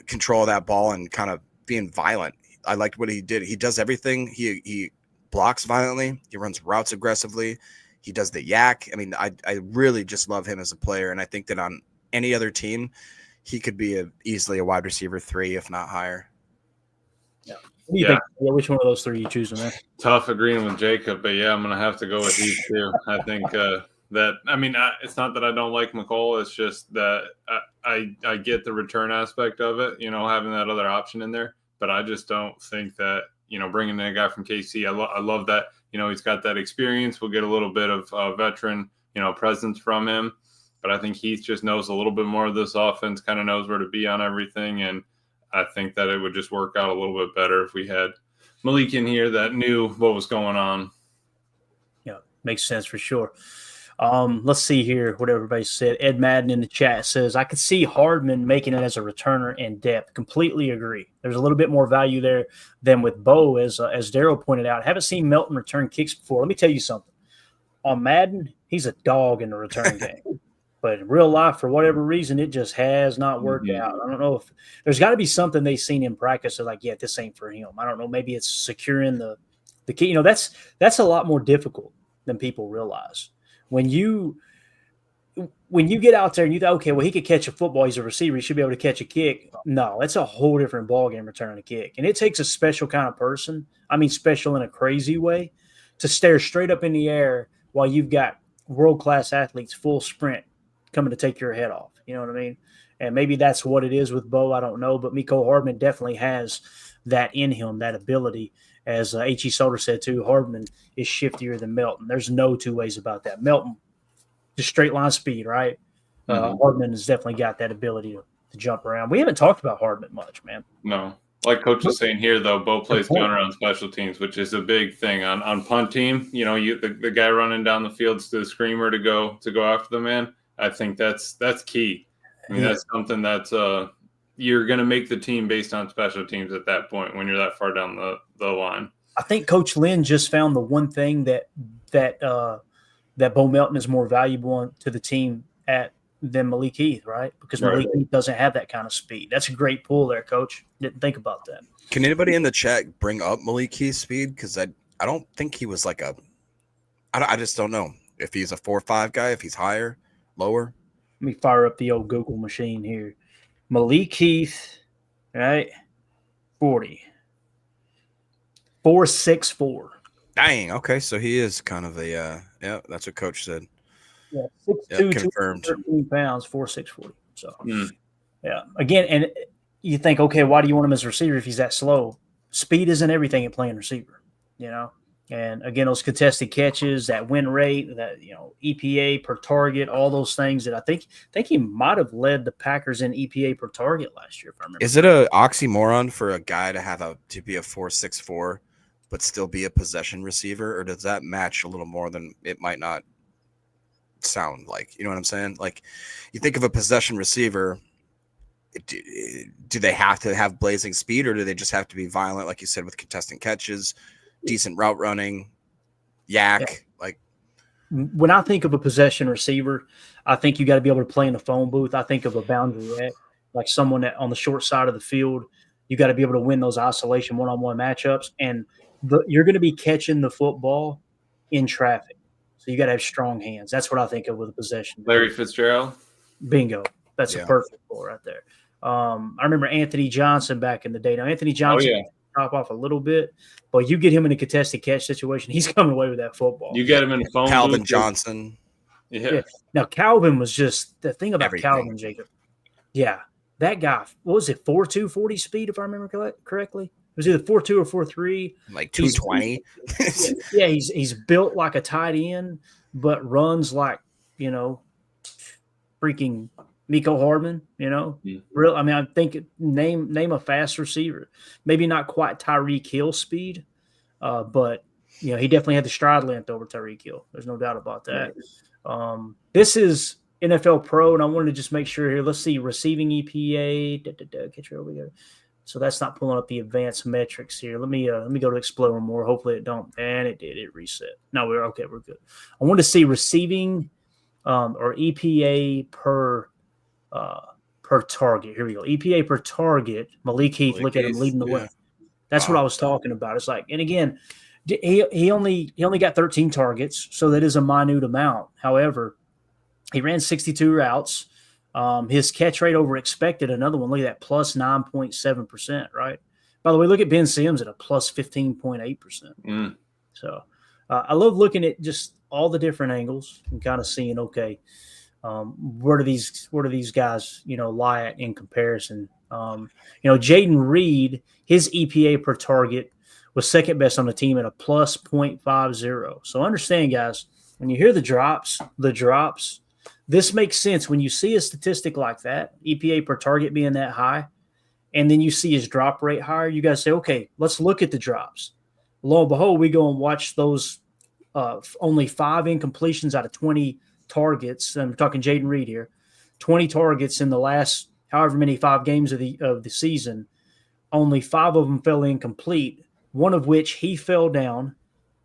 control of that ball and kind of being violent. I liked what he did. He does everything. He blocks violently. He runs routes aggressively. He does the yak. I mean, I really just love him as a player. And I think that on any other team, he could be easily a wide receiver 3, if not higher. Yeah. What do you think? Yeah, which one of those three are you choosing, man? Tough agreeing with Jacob, but yeah, I'm gonna have to go with Heath too. I think it's not that I don't like McCall. It's just that I get the return aspect of it, having that other option in there. But I just don't think that bringing in a guy from KC. I love that he's got that experience. We'll get a little bit of veteran presence from him. But I think Heath just knows a little bit more of this offense, kind of knows where to be on everything, and I think that it would just work out a little bit better if we had Malik in here that knew what was going on. Yeah, makes sense for sure. Let's see here what everybody said. Ed Madden in the chat says, I could see Hardman making it as a returner in depth. Completely agree. There's a little bit more value there than with Bo, as Daryl pointed out. Haven't seen Melton return kicks before. Let me tell you something. On Madden, he's a dog in the return game. But in real life, for whatever reason, it just has not worked out. I don't know if there's got to be something they've seen in practice. They're like, yeah, this ain't for him. I don't know. Maybe it's securing the key. That's a lot more difficult than people realize. When you get out there and you think, okay, well, he could catch a football. He's a receiver. He should be able to catch a kick. No, it's a whole different ballgame returning a kick. And it takes a special kind of person, I mean special in a crazy way, to stare straight up in the air while you've got world-class athletes full sprint coming to take your head off. You know what I mean? And maybe that's what it is with Bo. I don't know. But Mecole Hardman definitely has that in him, that ability. As H.E. Solder said, too, Hardman is shiftier than Melton. There's no two ways about that. Melton, just straight line speed, right? Hardman has definitely got that ability to jump around. We haven't talked about Hardman much, man. No. Like Coach was saying here, though, Bo plays gunner on special teams, which is a big thing. On punt team, the guy running down the field to the screamer to go after the man, I think that's key. I mean, that's something that's you're going to make the team based on special teams at that point when you're that far down the line. I think Coach Lynn just found the one thing that Bo Melton is more valuable to the team than Malik Heath, right? Because Malik Heath doesn't have that kind of speed. That's a great pull there, Coach. Didn't think about that. Can anybody in the chat bring up Malik Heath's speed? Because I don't think he was like I just don't know if he's a 4.5 guy, if he's higher, lower. Let me fire up the old Google machine here. Malik Heath, right? 40. 4.64. Dang. Okay, so he is kind of a that's what Coach said. Yeah, 6'2", confirmed. 213 pounds, 4.640. So, yeah. Again, and you think, okay, why do you want him as a receiver if he's that slow? Speed isn't everything at playing receiver, And again, those contested catches, that win rate, that EPA per target, all those things that I think he might have led the Packers in EPA per target last year, if I remember. Is it an oxymoron for a guy to be a 4.64 but still be a possession receiver, or does that match a little more than it might not sound like? You know what I'm saying? Like, you think of a possession receiver, do they have to have blazing speed, or do they just have to be violent, like you said, with contesting catches, decent route running, yak? Like, when I think of a possession receiver, I think you got to be able to play in the phone booth. I think of a boundary rat, like someone that on the short side of the field. You got to be able to win those isolation one-on-one matchups, and you're going to be catching the football in traffic. So you got to have strong hands. That's what I think of with a possession. Larry Fitzgerald? Bingo. That's a perfect ball right there. I remember Anthony Johnson back in the day. Now, Anthony Johnson drop off a little bit, but you get him in a contested catch situation, he's coming away with that football. You get him in the phone. Calvin Johnson. Yeah. Now, Calvin was just the thing about everything. Calvin, Jacob. Yeah. That guy, what was it, 4.2 40 speed, if I remember correctly? It was either 4.2 or 4.3. Like 220. Yeah, he's built like a tight end, but runs like, freaking Mecole Hardman, Real. I mean, I think name a fast receiver. Maybe not quite Tyreek Hill speed, but he definitely had the stride length over Tyreek Hill. There's no doubt about that. This is NFL Pro, and I wanted to just make sure here. Let's see, receiving EPA. Get your over here. So that's not pulling up the advanced metrics here. Let me go to Explore More. Hopefully it don't. And it did. It reset. No, we're okay. We're good. I want to see receiving or EPA per target. Here we go. EPA per target. Malik Heath, look at him leading the way. That's what I was talking about. It's like, and again, he only got 13 targets, so that is a minute amount. However, he ran 62 routes. His catch rate over expected, another one. Look at that, plus 9.7%, right? By the way, look at Ben Sims at a plus 15.8%. So I love looking at just all the different angles and kind of seeing, okay, where do these guys, lie at in comparison? Jaden Reed, his EPA per target was second best on the team at a plus 0.50. So understand, guys, when you hear the drops, this makes sense. When you see a statistic like that, EPA per target being that high, and then you see his drop rate higher, you guys say, okay, let's look at the drops. Lo and behold, we go and watch those only 5 incompletions out of 20 targets. I'm talking Jaden Reed here. 20 targets in the last however many 5 games of the season. Only 5 of them fell incomplete, one of which he fell down,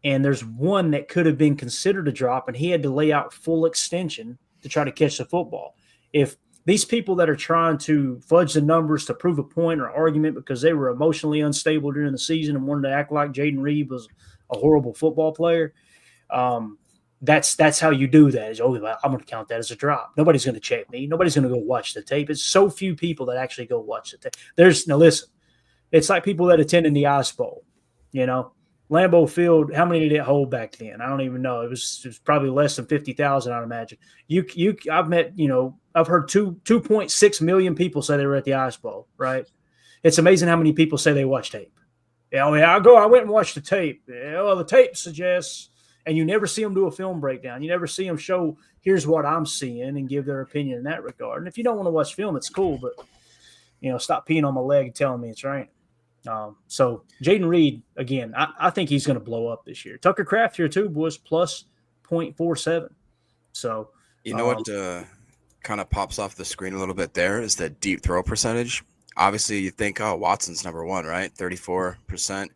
and there's one that could have been considered a drop, and he had to lay out full extension to try to catch the football. If these people that are trying to fudge the numbers to prove a point or argument because they were emotionally unstable during the season and wanted to act like Jaden Reed was a horrible football player, that's how you do that. Is, I'm going to count that as a drop. Nobody's going to check me. Nobody's going to go watch the tape. It's so few people that actually go watch the tape. Now listen, it's like people that attended the Ice Bowl. Lambeau Field, how many did it hold back then? I don't even know. It was probably less than 50,000, I'd imagine. I've met, I've heard 2.6 million people say they were at the Ice Bowl, right? It's amazing how many people say they watch tape. I went and watched the tape. Yeah, well, the tape suggests, and you never see them do a film breakdown. You never see them show, here's what I'm seeing, and give their opinion in that regard. And if you don't want to watch film, it's cool, but, stop peeing on my leg and telling me it's raining. So Jaden Reed, again, I think he's going to blow up this year. Tucker Kraft here too, boys, plus 0.47. So what kind of pops off the screen a little bit there is the deep throw percentage. Obviously, you think, Watson's number one, right? 34%.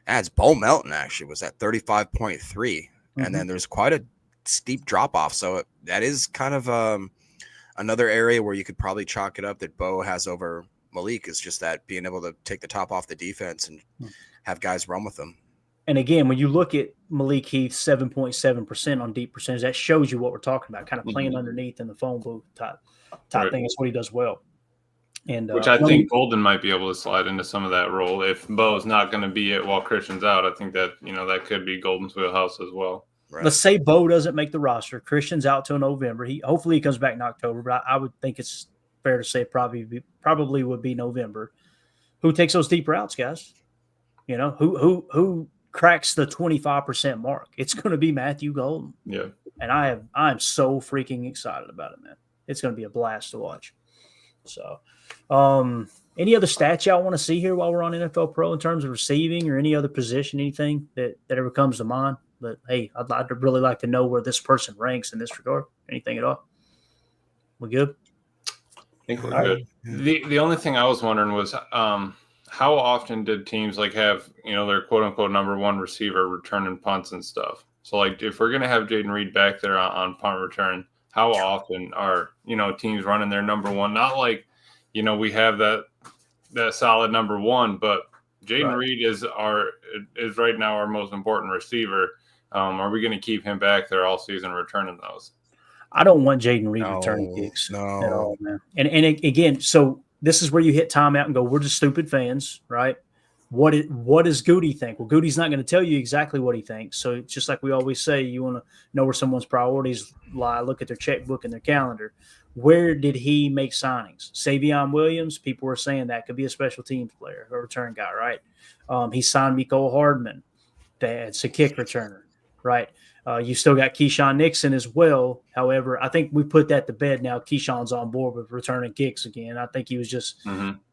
As Bo Melton actually was at 35.3, and then there's quite a steep drop off. So that is kind of another area where you could probably chalk it up that Bo has over Malik, is just that being able to take the top off the defense and have guys run with them. And again, when you look at Malik Heath, 7.7% on deep percentage, that shows you what we're talking about, kind of playing underneath in the phone booth type right. thing. That's what he does well. And which I think Golden might be able to slide into some of that role. If Bo's not going to be it while Christian's out, I think that, that could be Golden's wheelhouse as well. Right. Let's say Bo doesn't make the roster. Christian's out till November. Hopefully he comes back in October, but I would think it's fair to say probably would be November. Who takes those deep routes, guys? Who cracks the 25% mark? It's going to be Matthew Golden. Yeah. And I'm so freaking excited about it, man. It's going to be a blast to watch. So, any other stats y'all want to see here while we're on NFL Pro in terms of receiving or any other position, anything that ever comes to mind? But hey, I'd really like to know where this person ranks in this regard. Anything at all? We good? I think we're good. The only thing I was wondering was how often did teams have their quote unquote number one receiver returning punts and stuff? So if we're gonna have Jaden Reed back there on punt return, how often are teams running their number one? Not we have that solid number one, but Jaden Reed is right now our most important receiver. Are we going to keep him back there all season returning those? I don't want Jaden Reed returning kicks at all, man. And again, so this is where you hit timeout and go, we're just stupid fans, right? What does Goody think? Well, Goody's not going to tell you exactly what he thinks. So it's just like we always say, you want to know where someone's priorities lie, look at their checkbook and their calendar. Where did he make signings? Savion Williams, people were saying that could be a special teams player, a return guy, right? He signed Mecole Hardman. That's a kick returner, right? You still got Keyshawn Nixon as well. However, I think we put that to bed now. Keyshawn's on board with returning kicks again. I think he was just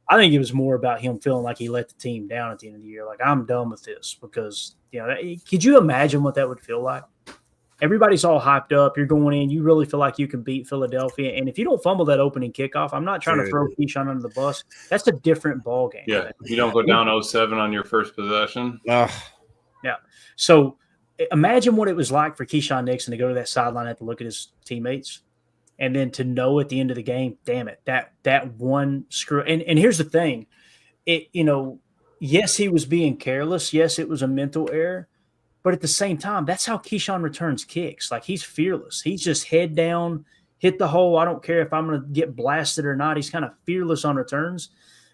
I think it was more about him feeling like he let the team down at the end of the year. Like, I'm done with this because, could you imagine what that would feel like? Everybody's all hyped up. You're going in. You really feel like you can beat Philadelphia. And if you don't fumble that opening kickoff, I'm not trying to throw Keyshawn under the bus. That's a different ball game. Yeah. You don't go down 0-7 on your first possession. Yeah. So imagine what it was like for Keyshawn Nixon to go to that sideline and have to look at his teammates. And then to know at the end of the game, damn it, that one screw. And here's the thing. Yes, he was being careless. Yes, it was a mental error. But at the same time, that's how Keyshawn returns kicks. Like, he's fearless. He's just head down, hit the hole. I don't care if I'm going to get blasted or not. He's kind of fearless on returns.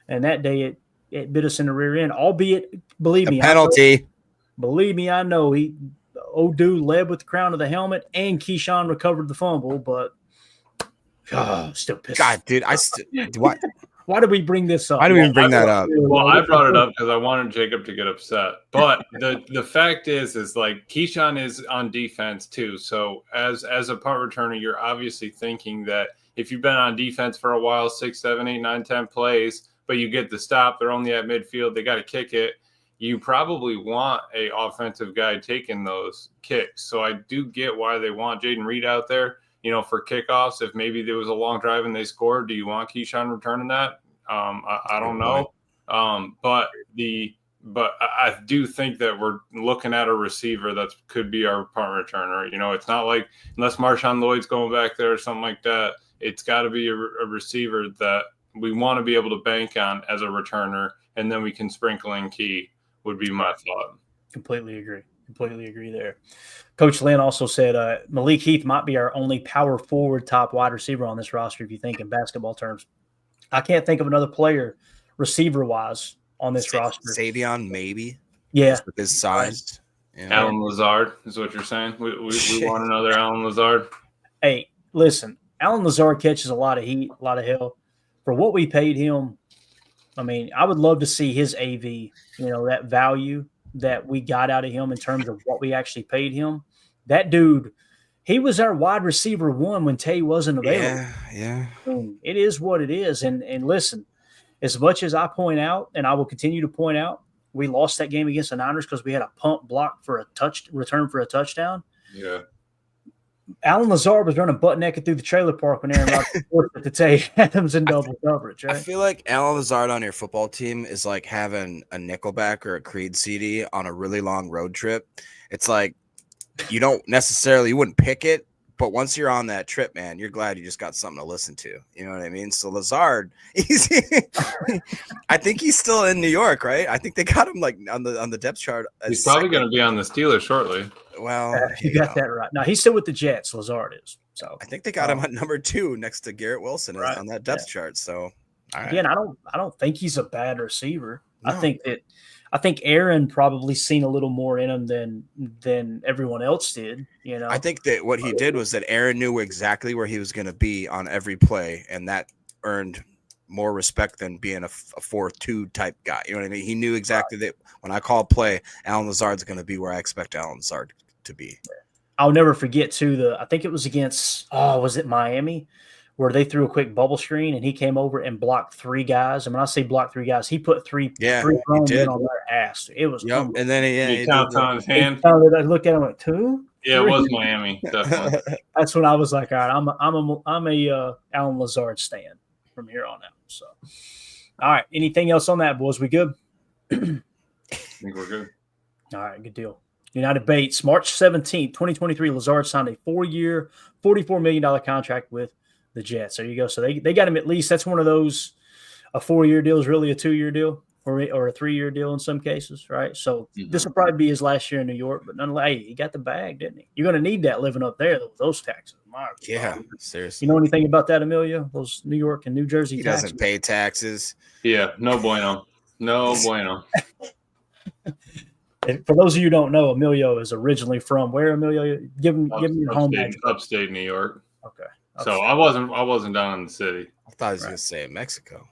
And that day, it bit us in the rear end. Albeit, believe The me, penalty. I know old dude led with the crown of the helmet, and Keyshawn recovered the fumble, but still pissed. God, dude, what? Why did we bring this up? Why do we even bring that up? Well, I brought it up because I wanted Jacob to get upset. But the fact is like Keyshawn is on defense too. So as a punt returner, you're obviously thinking that if you've been on defense for a while, 6, 7, 8, 9, 10 plays, but you get the stop, they're only at midfield, they got to kick it. You probably want a offensive guy taking those kicks. So I do get why they want Jaden Reed out there. For kickoffs, if maybe there was a long drive and they scored, do you want Keyshawn returning that? I don't know. But I do think that we're looking at a receiver that could be our punt returner. It's not like unless Marshawn Lloyd's going back there or something like that, it's got to be a receiver that we want to be able to bank on as a returner, and then we can sprinkle in Key would be my thought. Completely agree there. Coach Lynn also said Malik Heath might be our only power forward top wide receiver on this roster, if you think in basketball terms. I can't think of another player receiver-wise on this roster. Savion, maybe. Yeah. With his size. Alan Lazard is what you're saying? We want another Alan Lazard? Hey, listen, Alan Lazard catches a lot of heat, a lot of hell. For what we paid him, I mean, I would love to see his AV, that value that we got out of him in terms of what we actually paid him. That dude, he was our wide receiver one when Tay wasn't available. Yeah. It is what it is. And listen, as much as I point out, and I will continue to point out, we lost that game against the Niners because we had a punt block for a return for a touchdown. Yeah. Alan Lazard was running butt naked through the trailer park when Aaron Rodgers forced to Tay Adams in double coverage, right? I feel like Alan Lazard on your football team is like having a Nickelback or a Creed CD on a really long road trip. It's like you wouldn't pick it, but once you're on that trip, man, you're glad you just got something to listen to. You know what I mean? So Lazard, I think he's still in New York, right? I think they got him like on the depth chart. He's probably going to be on the Steelers shortly. Well, you got that right. No, he's still with the Jets. Lazard is. So I think they got him at number 2 next to Garrett Wilson on that depth chart. So again, I don't think he's a bad receiver. No. I think Aaron probably seen a little more in him than everyone else did. I think that what he did was that Aaron knew exactly where he was going to be on every play, and that earned more respect than being a 4-2 type guy. You know what I mean? He knew exactly that when I call play, Alan Lazard's going to be where I expect Alan Lazard to be. I'll never forget too. I think it was against was it Miami, where they threw a quick bubble screen and he came over and blocked 3 guys. And when I say blocked 3 guys, he put three grown men on their ass. It was and then he counts on his hand. I looked at him like 2. Yeah, 3. It was Miami. Definitely. That's when I was like, all right, I'm a Alan Lazard stan from here on out. So, all right, anything else on that, boys? We good? I think we're good. All right, good deal. United Bates, March 17th, 2023, Lazard signed a 4-year, $44 million contract with the Jets. There you go. So they got him at least. That's one of those, a 4-year deal is really a 2-year deal or a 3-year deal in some cases, right? So this will probably be his last year in New York, but nonetheless, hey, he got the bag, didn't he? You're going to need that living up there with those taxes. Seriously. You know anything about that, Emilio? Those New York and New Jersey he taxes? Doesn't pay taxes. Yeah, no bueno. No bueno. For those of you who don't know, Emilio is originally from where, Emilio? Give him your home address. Upstate New York. Okay. So I wasn't down in the city. I thought he was going to say Mexico.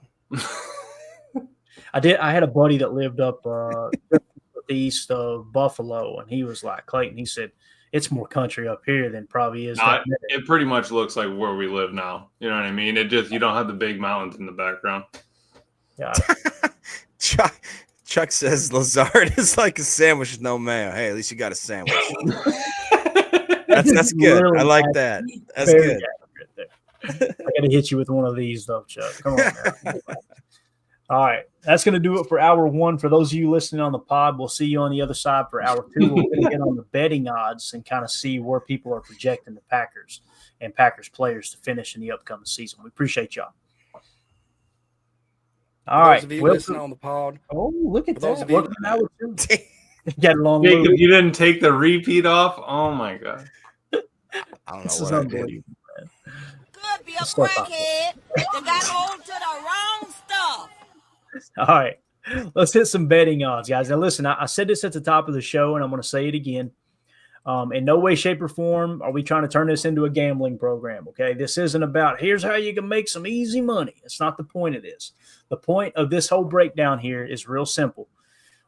I had a buddy that lived up east of Buffalo, and he was like, Clayton, he said, it's more country up here than probably is. It pretty much looks like where we live now. You know what I mean? It just, you don't have the big mountains in the background. Yeah. Chuck says Lazard is like a sandwich with no mayo. Hey, at least you got a sandwich. That's good. I like that. That's good. I got to hit you with one of these, though, Chuck. Come on. All right. That's going to do it for hour 1. For those of you listening on the pod, we'll see you on the other side for hour 2. We're going to get on the betting odds and kind of see where people are projecting the Packers and Packers players to finish in the upcoming season. We appreciate y'all. All right. Those of you listening on the pod. Oh, look at those that. of you Welcome to hour 2. Got a long Jacob, you didn't take the repeat off? Oh, my God. I don't know what I did. Could be a crackhead that got hold to the wrong stuff. All right. Let's hit some betting odds, guys. Now, listen, I said this at the top of the show, and I'm going to say it again. In no way, shape, or form are we trying to turn this into a gambling program, okay? This isn't about here's how you can make some easy money. It's not the point of this. The point of this whole breakdown here is real simple.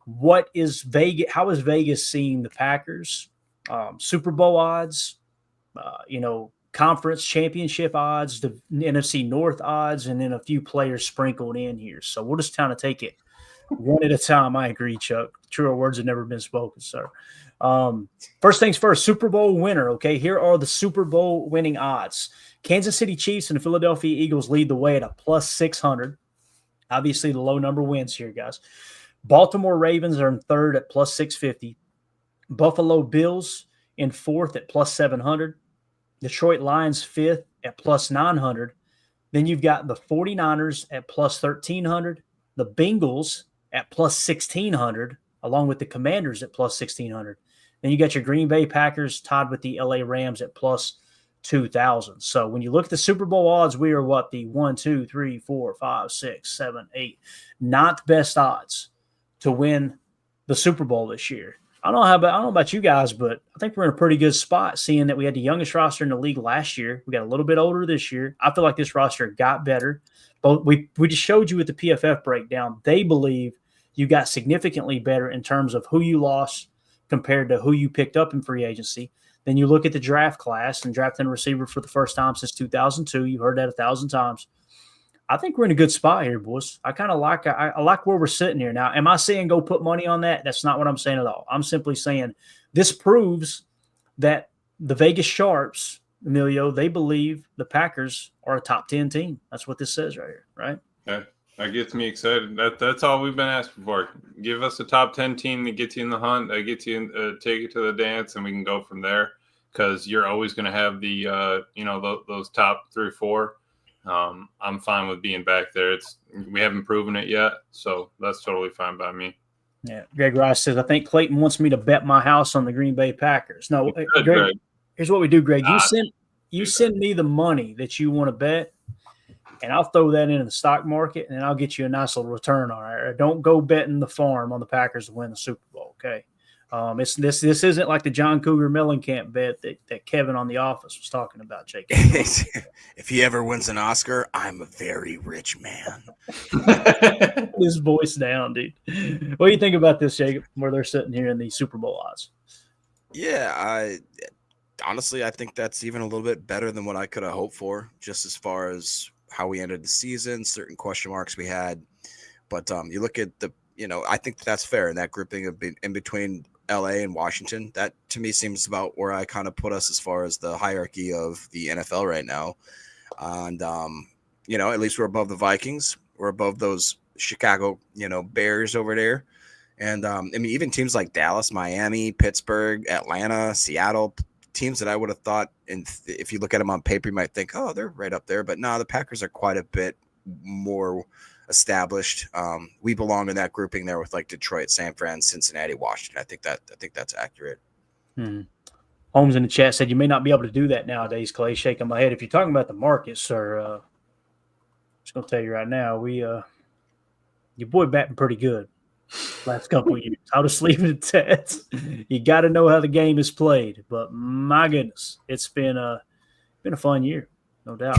What is Vegas? How is Vegas seeing the Packers? Super Bowl odds, conference championship odds, the NFC North odds, and then a few players sprinkled in here. So we'll just kind of take it one at a time. I agree, Chuck. Truer words have never been spoken, sir. First things first, Super Bowl winner. Okay, here are the Super Bowl winning odds. Kansas City Chiefs and the Philadelphia Eagles lead the way at a plus 600. Obviously, the low number wins here, guys. Baltimore Ravens are in third at plus 650. Buffalo Bills in fourth at plus 700. Detroit Lions fifth at plus 900. Then you've got the 49ers at plus 1,300. The Bengals at plus 1,600, along with the Commanders at plus 1,600. Then you got your Green Bay Packers tied with the LA Rams at plus 2,000. So when you look at the Super Bowl odds, we are what? The 1, 2, 3, 4, 5, 6, 7, 8, ninth best odds to win the Super Bowl this year. I don't know about you guys, but I think we're in a pretty good spot, seeing that we had the youngest roster in the league last year. We got a little bit older this year. I feel like this roster got better. But we just showed you with the PFF breakdown, they believe you got significantly better in terms of who you lost compared to who you picked up in free agency. Then you look at the draft class and drafting a receiver for the first time since 2002. You've heard that 1,000 times. I think we're in a good spot here, boys. I kind of like I like where we're sitting here now. Am I saying go put money on that? That's not what I'm saying at all. I'm simply saying this proves that the Vegas Sharps, Emilio, they believe the Packers are a top 10 team. That's what this says right here, right? Yeah, that gets me excited. That's all we've been asking for. Give us a top 10 team that gets you in the hunt, that gets you in, take it to the dance, and we can go from there. Because you're always going to have the those top 3 or 4. I'm fine with being back there. We haven't proven it yet, so that's totally fine by me. Yeah, Greg Rice says, I think Clayton wants me to bet my house on the Green Bay Packers. No, Greg, here's what we do, Greg. You send me the money that you want to bet, and I'll throw that into the stock market, and then I'll get you a nice little return on it. Don't go betting the farm on the Packers to win the Super Bowl, okay? This isn't like the John Cougar Mellencamp bet that Kevin on The Office was talking about, Jake. If he ever wins an Oscar, I'm a very rich man. His voice down, dude. What do you think about this, Jacob, where they're sitting here in the Super Bowl odds? Yeah, honestly, I think that's even a little bit better than what I could have hoped for, just as far as how we ended the season, certain question marks we had. But you look at I think that's fair in that grouping in between LA and Washington. That to me seems about where I kind of put us as far as the hierarchy of the NFL right now. And, at least we're above the Vikings. We're above those Chicago, Bears over there. And, even teams like Dallas, Miami, Pittsburgh, Atlanta, Seattle, teams that I would have thought, and if you look at them on paper, you might think, oh, they're right up there. But no, the Packers are quite a bit more established. We belong in that grouping there with like Detroit, San Fran, Cincinnati, Washington. I think that's accurate. Holmes in the chat said you may not be able to do that nowadays, Clay. Shaking my head. If you're talking about the market, sir, I'm just gonna tell you right now, your boy batting pretty good last couple of years. I'll just leave it at that. You got to know how the game is played. But my goodness, it's been a fun year, no doubt.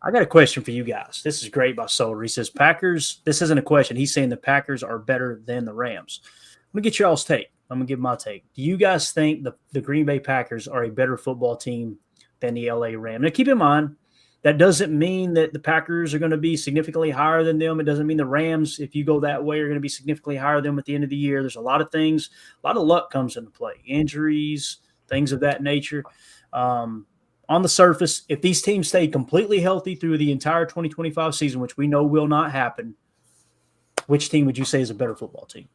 I got a question for you guys. This is great by Solar. He says, Packers, this isn't a question. He's saying the Packers are better than the Rams. I'm going to get y'all's take. I'm going to give my take. Do you guys think the Green Bay Packers are a better football team than the LA Rams? Now, keep in mind, that doesn't mean that the Packers are going to be significantly higher than them. It doesn't mean the Rams, if you go that way, are going to be significantly higher than them at the end of the year. There's a lot of things, a lot of luck comes into play. Injuries, things of that nature. On the surface, if these teams stay completely healthy through the entire 2025 season, which we know will not happen, which team would you say is a better football team?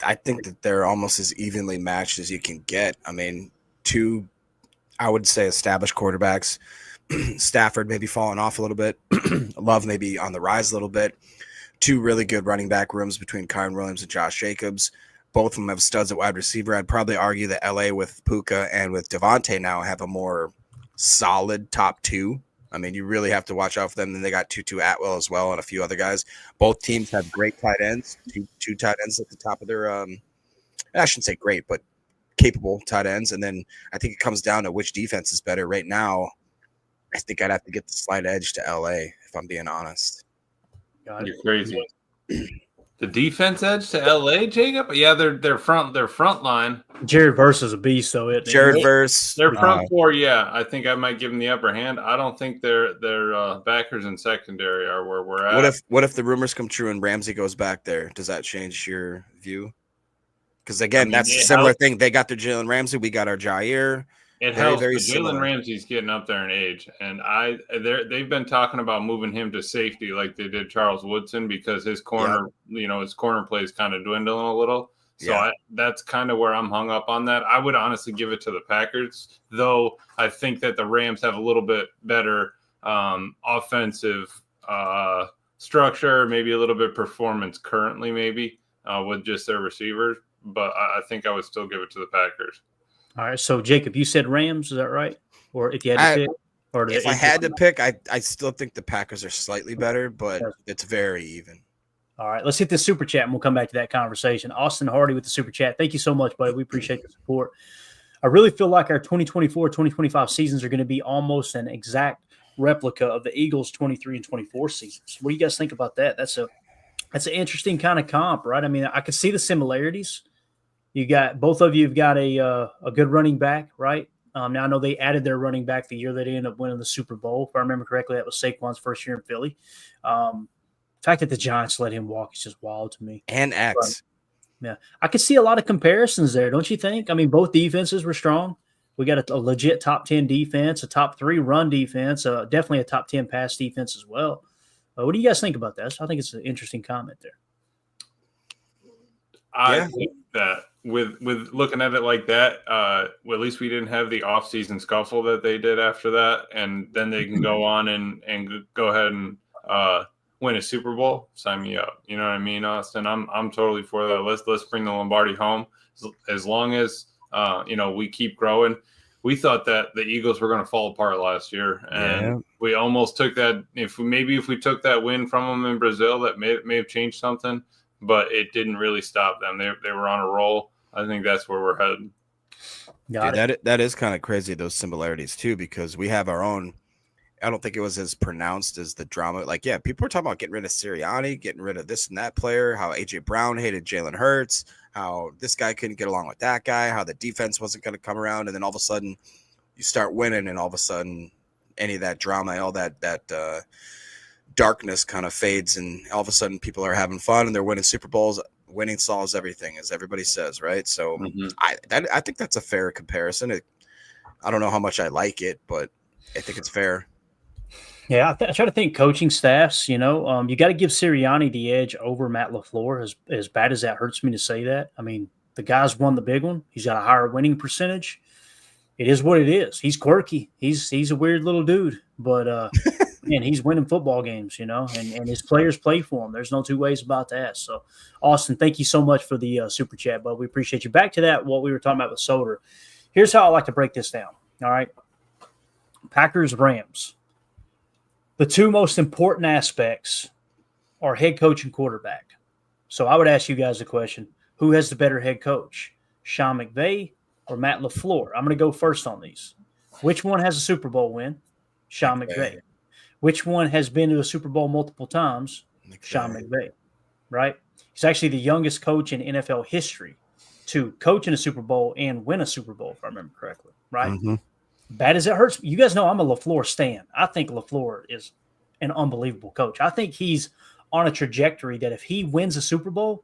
I think that they're almost as evenly matched as you can get. I mean, 2, I would say, established quarterbacks. Stafford maybe falling off a little bit. Love maybe on the rise a little bit. 2 really good running back rooms between Kyren Williams and Josh Jacobs. Both of them have studs at wide receiver. I'd probably argue that LA with Puka and with Devontae now have a more solid top 2 I mean, you really have to watch out for them. Then they got Tutu Atwell as well and a few other guys. Both teams have great tight ends, two tight ends at the top of their I shouldn't say great, but capable tight ends. And then I think it comes down to which defense is better. Right now, I think I'd have to get the slight edge to LA, if I'm being honest. You're crazy. The defense edge to LA, Jacob? Yeah, their front line. Jared Verse is a beast, though. Jared Verse. Their front four, yeah. I think I might give them the upper hand. I don't think their backers and secondary are where we're at. What if the rumors come true and Ramsey goes back there? Does that change your view? Because again, that's a similar thing. They got their Jalen Ramsey, we got our Jair. It helps. Jalen Ramsey's getting up there in age, and they've been talking about moving him to safety like they did Charles Woodson because his corner, his corner play is kind of dwindling a little. So that's kind of where I'm hung up on that. I would honestly give it to the Packers, though I think that the Rams have a little bit better offensive structure, maybe a little bit performance currently, maybe with just their receivers. But I think I would still give it to the Packers. All right, so Jacob, you said Rams, is that right? Or if you had to pick? Or if I had to pick, I still think the Packers are slightly better, but it's very even. All right, let's hit this super chat, and we'll come back to that conversation. Austin Hardy with the super chat. Thank you so much, buddy. We appreciate the support. I really feel like our 2024-2025 seasons are going to be almost an exact replica of the Eagles' 23 and 24 seasons. What do you guys think about that? That's an interesting kind of comp, right? I mean, I could see the similarities. You got both of you have got a good running back, right? Now I know they added their running back the year that they ended up winning the Super Bowl. If I remember correctly, that was Saquon's first year in Philly. The fact that the Giants let him walk is just wild to me. And X. Yeah, I could see a lot of comparisons there, don't you think? I mean, both defenses were strong. We got a legit top 10 defense, a top 3 run defense, definitely a top 10 pass defense as well. What do you guys think about that? I think it's an interesting comment there. I think that with looking at it like that, at least we didn't have the offseason scuffle that they did after that, and then they can go on and go ahead and win a Super Bowl. Sign me up. You know what I mean, Austin? I'm totally for that. Let's bring the Lombardi home. As long as we keep growing. We thought that the Eagles were going to fall apart last year, and we almost took that. If we took that win from them in Brazil, that may have changed something. But it didn't really stop them. They were on a roll. I think that's where we're headed. That is kind of crazy, those similarities, too, because we have our own – I don't think it was as pronounced as the drama. Like, yeah, people were talking about getting rid of Sirianni, getting rid of this and that player, how A.J. Brown hated Jalen Hurts, how this guy couldn't get along with that guy, how the defense wasn't going to come around. And then all of a sudden you start winning, and all of a sudden any of that drama, all that darkness kind of fades, and all of a sudden people are having fun and they're winning Super Bowls. Winning solves everything, as everybody says, right? So I think that's a fair comparison. I don't know how much I like it, but I think it's fair. Yeah, I try to think coaching staffs, you got to give Sirianni the edge over Matt LaFleur, as bad as that hurts me to say that. I mean, the guy's won the big one. He's got a higher winning percentage. It is what it is. He's quirky. He's a weird little dude, but and he's winning football games, and his players play for him. There's no two ways about that. So, Austin, thank you so much for the super chat, bud. We appreciate you. Back to that, what we were talking about with Soder. Here's how I like to break this down, all right? Packers, Rams. The two most important aspects are head coach and quarterback. So I would ask you guys a question. Who has the better head coach, Sean McVay or Matt LaFleur? I'm going to go first on these. Which one has a Super Bowl win? Sean McVay. Which one has been to a Super Bowl multiple times? Sean McVay, right? He's actually the youngest coach in NFL history to coach in a Super Bowl and win a Super Bowl, if I remember correctly, right? Mm-hmm. Bad as it hurts. You guys know I'm a LaFleur stan. I think LaFleur is an unbelievable coach. I think he's on a trajectory that if he wins a Super Bowl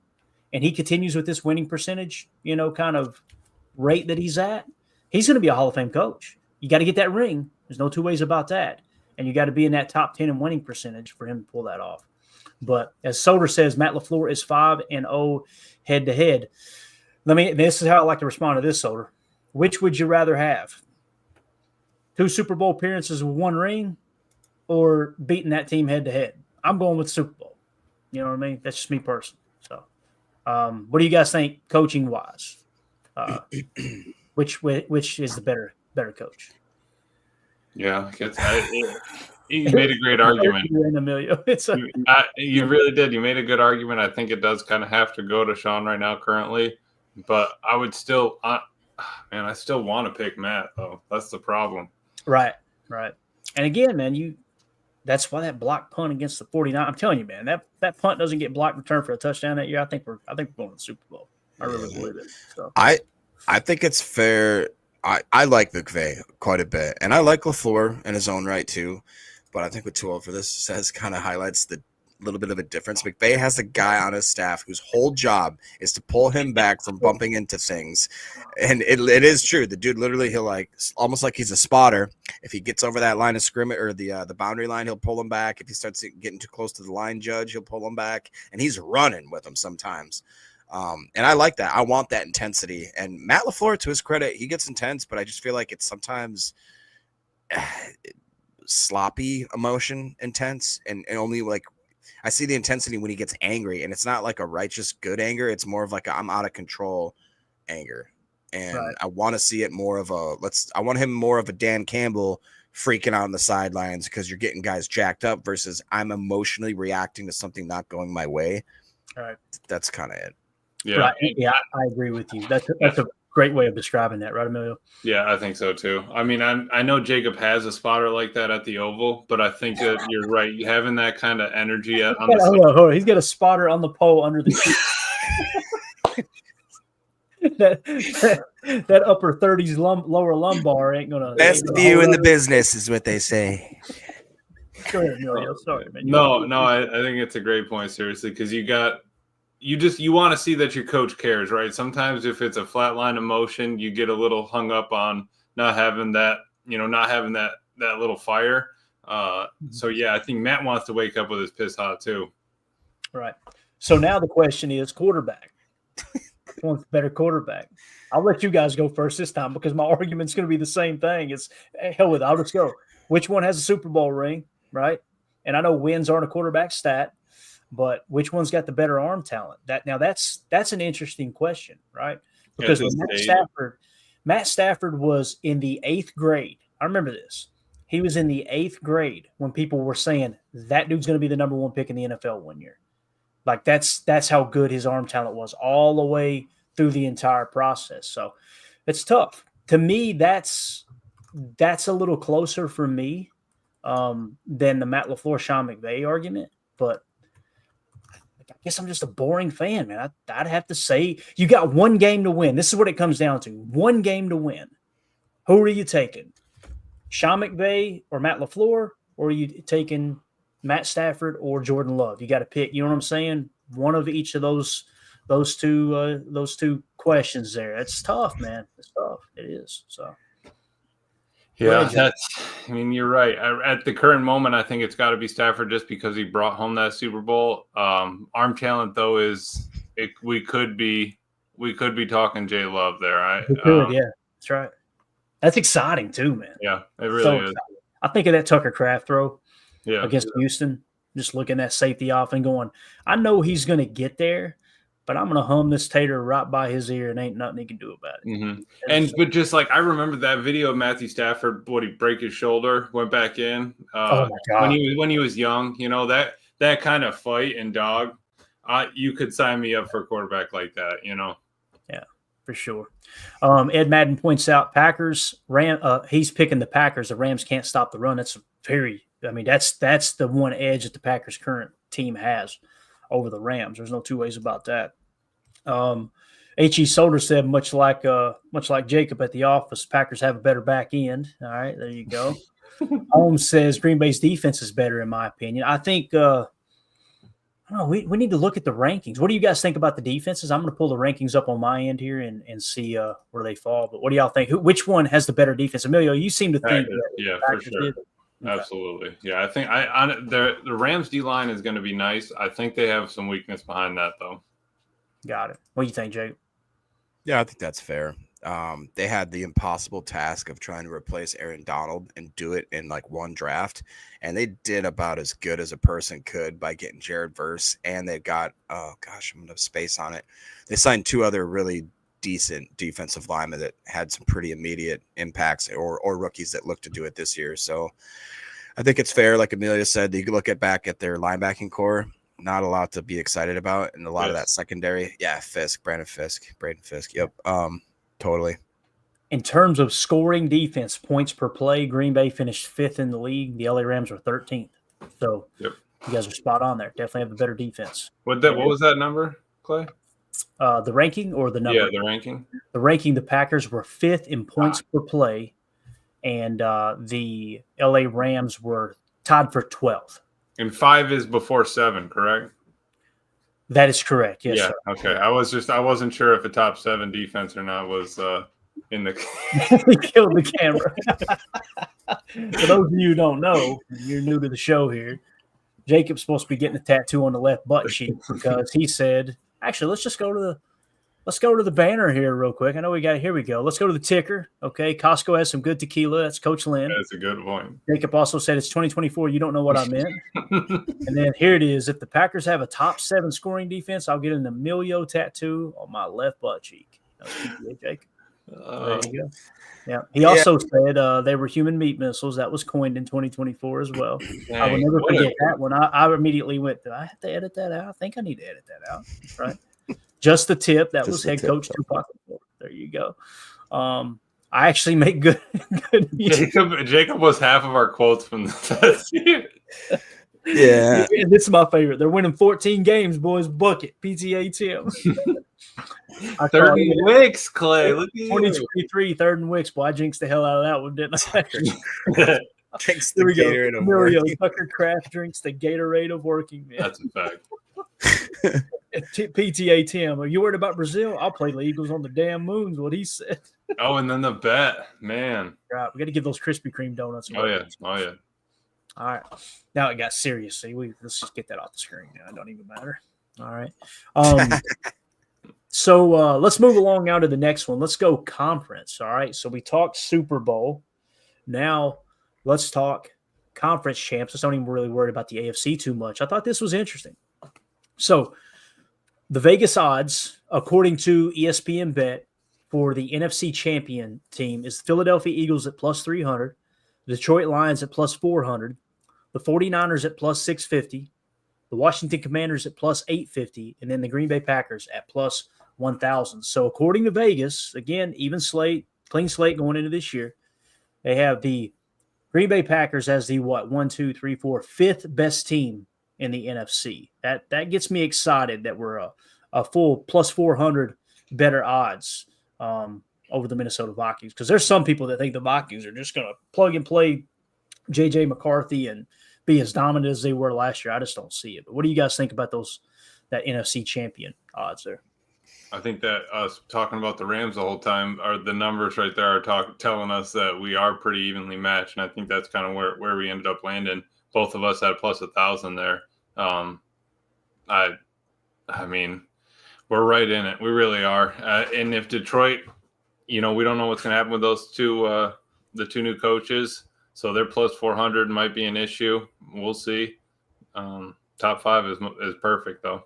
and he continues with this winning percentage, kind of rate that he's at, he's going to be a Hall of Fame coach. You got to get that ring. There's no two ways about that. And you got to be in that top 10 in winning percentage for him to pull that off. But as Soder says, Matt LaFleur is 5-0 head-to-head. This is how I like to respond to this, Soder. Which would you rather have? 2 Super Bowl appearances with 1 ring, or beating that team head-to-head? I'm going with Super Bowl. You know what I mean? That's just me personally. So, what do you guys think coaching-wise? Which is the better coach? Yeah, You made a great argument. And Emilio. You really did. You made a good argument. I think it does kind of have to go to Sean right now currently, but I would still, I still want to pick Matt though. That's the problem. Right. And again, man, that's why that block punt against the 49. I'm telling you, man, that punt doesn't get blocked return for a touchdown that year. I think we're going to the Super Bowl. I really believe it. So I think it's fair. I like McVay quite a bit, and I like LaFleur in his own right too. But I think what too old for this says kind of highlights the little bit of a difference. McVay has a guy on his staff whose whole job is to pull him back from bumping into things, and it is true. The dude literally, he'll almost like he's a spotter. If he gets over that line of scrimmage or the boundary line, he'll pull him back. If he starts getting too close to the line judge, he'll pull him back, and he's running with him sometimes. And I like that. I want that intensity. And Matt LaFleur, to his credit, he gets intense, but I just feel like it's sometimes sloppy emotion intense, and only like I see the intensity when he gets angry, and it's not like a righteous good anger. It's more of like I'm out of control anger. And I want to see it more of I want him more of a Dan Campbell freaking out on the sidelines because you're getting guys jacked up versus I'm emotionally reacting to something not going my way. All right. That's kind of it. Yeah. Right. Yeah, I agree with you. That's a great way of describing that, right, Emilio? Yeah, I think so too. I mean, I know Jacob has a spotter like that at the Oval, but I think that you're right. Having that kind of energy on hold on. He's got a spotter on the pole under the seat. that upper 30s lower lumbar ain't gonna. Best view in the business is what they say. Go ahead, Emilio. Sorry, man. No, I think it's a great point, seriously, because you want to see that your coach cares, right? Sometimes if it's a flat line of motion, you get a little hung up on not having that little fire. So yeah, I think Matt wants to wake up with his piss hot too. Right. So now the question is quarterback. Who's the better quarterback? I'll let you guys go first this time because my argument's going to be the same thing. It's hell with it. I'll just go. Which one has a Super Bowl ring, right? And I know wins aren't a quarterback stat, but which one's got the better arm talent? That's an interesting question, right? Because when Matt Stafford was in the 8th grade. I remember this. He was in the 8th grade when people were saying that dude's going to be the number 1 pick in the NFL one year. Like that's how good his arm talent was all the way through the entire process. So it's tough. To me, that's a little closer for me than the Matt LaFleur, Sean McVay argument. But I guess I'm just a boring fan, man. I'd have to say you got one game to win. This is what it comes down to. One game to win. Who are you taking? Sean McVay or Matt LaFleur? Or are you taking Matt Stafford or Jordan Love? You got to pick, you know what I'm saying? One of each of those two questions there. It's tough, man. It's tough. It is. So yeah, you're right. At the current moment, I think it's got to be Stafford just because he brought home that Super Bowl. Arm talent though we could be talking Jay Love there. Yeah, that's right. That's exciting too, man. Yeah, it really is. I think of that Tucker Kraft throw against Houston, just looking at safety off and going, I know he's going to get there, but I'm going to hum this tater right by his ear and ain't nothing he can do about it. Mm-hmm. But just like I remember that video of Matthew Stafford, he break his shoulder, went back in. Oh my God. When he was young, that kind of fight and dog, you could sign me up for a quarterback like that, Yeah, for sure. Ed Madden points out Packers, he's picking the Packers. The Rams can't stop the run. That's the one edge that the Packers' current team has over the Rams. There's no two ways about that. H.E. Solder said, much like Jacob at the office, Packers have a better back end. All right, there you go. Holmes says Green Bay's defense is better, in my opinion. I think I don't know. We need to look at the rankings. What do you guys think about the defenses? I'm going to pull the rankings up on my end here and see where they fall. But what do y'all think? Which one has the better defense? Emilio, you seem to think that for sure. Okay. Absolutely. Yeah, I think the Rams D-line is going to be nice. I think they have some weakness behind that, though. Got it. What do you think, Jake? Yeah, I think that's fair. They had the impossible task of trying to replace Aaron Donald and do it in like one draft. And they did about as good as a person could by getting Jared Verse. And they got, I'm going to space on it. They signed 2 other really decent defensive linemen that had some pretty immediate impacts or rookies that look to do it this year. So I think it's fair. Like Amelia said, you can look back at their linebacking core. Not a lot to be excited about, and a lot of that secondary. Yeah, Braden Fisk. Yep. Totally. In terms of scoring defense, points per play, Green Bay finished 5th in the league. The LA Rams were 13th. So you guys are spot on there. Definitely have a better defense. What was that number, Clay? The ranking or the number? Yeah, the ranking. The ranking, the Packers were 5th in points per play, and the LA Rams were tied for 12th. And 5 is before 7, correct? That is correct. Yes. Yeah. Sir. Okay. I wasn't sure if a top 7 defense or not was in the. He killed the camera. For those of you who don't know, you're new to the show here. Jacob's supposed to be getting a tattoo on the left butt cheek because he said, "Actually, let's go to the banner here real quick. I know here we go. Let's go to the ticker. Okay. Costco has some good tequila. That's Coach Lynn. That's a good point. Jacob also said it's 2024. You don't know what I meant. And then here it is. If the Packers have a top 7 scoring defense, I'll get an Emilio tattoo on my left butt cheek. That was PGA, Jake. There you go. Yeah. He also said they were human meat missiles. That was coined in 2024 as well. Dang, I will never forget that one. I immediatally went, do I have to edit that out? I think I need to edit that out. Right. Just the tip. That was head coach Tupac. There you go. I actually make good music. Jacob was half of our quotes from the test. Yeah. And this is my favorite. They're winning 14 games, boys. Bucket. PTA Tim. Third and Wicks, Clay. Look at you. 2023, 3rd and Wicks. Boy, I jinxed the hell out of that one, didn't I? Drinks the Gatorade of working. Tucker Kraft drinks the Gatorade of working, man. That's a fact. PTA Tim, are you worried about Brazil? I'll play the Eagles on the damn moon's what he said. Oh, and then the bet, man. Right, we got to give those Krispy Kreme donuts away. Oh yeah. All right. Now it got serious. See, let's just get that off the screen. It don't even matter. All right. So let's move along now to the next one. Let's go conference. All right. So we talked Super Bowl. Now let's talk conference champs. Let's not even really worried about the AFC too much. I thought this was interesting. So the Vegas odds, according to ESPN Bet, for the NFC champion team is the Philadelphia Eagles at plus 300, the Detroit Lions at plus 400, the 49ers at plus 650, the Washington Commanders at plus 850, and then the Green Bay Packers at plus 1,000. So according to Vegas, again, even slate, clean slate going into this year, they have the Green Bay Packers as the 5th best team in the NFC. That gets me excited that we're a full plus 400 better odds over the Minnesota Vikings, because there's some people that think the Vikings are just going to plug and play J.J. McCarthy and be as dominant as they were last year. I just don't see it. But what do you guys think about that NFC champion odds there? I think that us talking about the Rams the whole time, are the numbers right there are telling us that we are pretty evenly matched, and I think that's kind of where we ended up landing. Both of us had plus 1,000 there. I mean, we're right in it. We really are. And if Detroit, we don't know what's going to happen with those the two new coaches. So their plus 400 might be an issue. We'll see. Top 5 is perfect, though.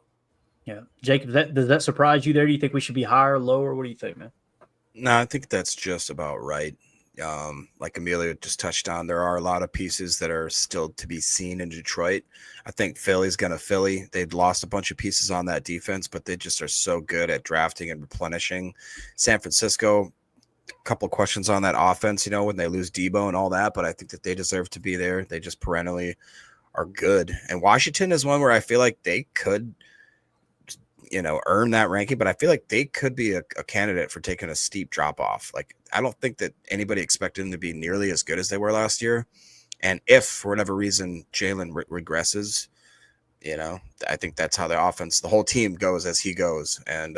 Yeah. Jacob, does that surprise you there? Do you think we should be higher or lower? What do you think, man? No, I think that's just about right. Like Amelia just touched on, there are a lot of pieces that are still to be seen in Detroit. I think Philly's going to Philly. They'd lost a bunch of pieces on that defense, but they just are so good at drafting and replenishing. San Francisco, a couple of questions on that offense, when they lose Debo and all that, but I think that they deserve to be there. They just perennially are good. And Washington is one where I feel like they could, earn that ranking, but I feel like they could be a candidate for taking a steep drop off. Like, I don't think that anybody expected them to be nearly as good as they were last year. And if for whatever reason Jalen regresses, I think that's how the offense, the whole team goes as he goes. And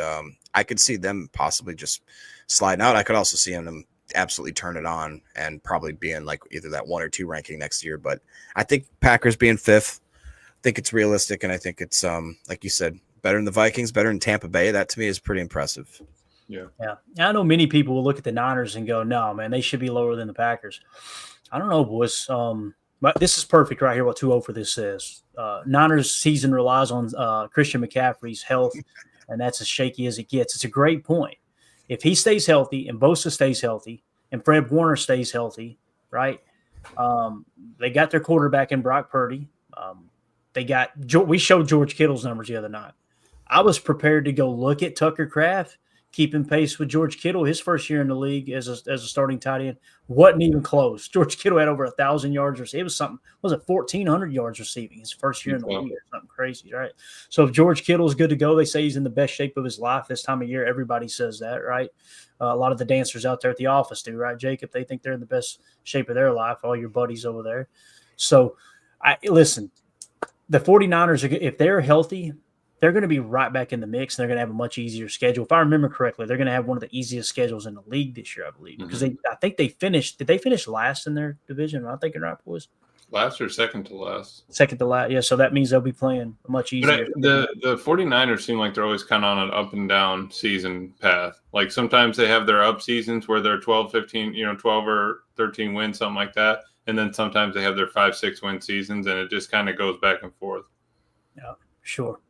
I could see them possibly just sliding out. I could also see them absolutely turn it on and probably be in like either that 1 or 2 ranking next year. But I think Packers being 5th, I think it's realistic. And I think it's, like you said, better than the Vikings, better than Tampa Bay. That to me is pretty impressive. Yeah. I know many people will look at the Niners and go, no, man, they should be lower than the Packers. I don't know, boys. But this is perfect right here, what 2-0 for this says. Niners season relies on Christian McCaffrey's health, and that's as shaky as it gets. It's a great point. If he stays healthy and Bosa stays healthy and Fred Warner stays healthy, right, They got their quarterback in Brock Purdy. We showed George Kittle's numbers the other night. I was prepared to go look at Tucker Kraft keeping pace with George Kittle. His first year in the league as a starting tight end wasn't even close. George Kittle had over 1,000 yards receiving. It was something, was it 1,400 yards receiving his first year in the league or something crazy, right? So if George Kittle's good to go, they say he's in the best shape of his life this time of year. Everybody says that, right? A lot of the dancers out there at the office do, right, Jacob? They think they're in the best shape of their life, all your buddies over there. So, listen, the 49ers, if they're healthy, they're going to be right back in the mix, and they're going to have a much easier schedule. If I remember correctly, they're going to have one of the easiest schedules in the league this year, I believe, because I think they finished – did they finish last in their division? Am I thinking right, boys? Last or second to last? Second to last, yeah. So that means they'll be playing much easier. But the 49ers seem like they're always kind of on an up and down season path. Like sometimes they have their up seasons where they're 12, 15, 12 or 13 wins, something like that. And then sometimes they have their 5-6 win seasons, and it just kind of goes back and forth. Yeah, sure.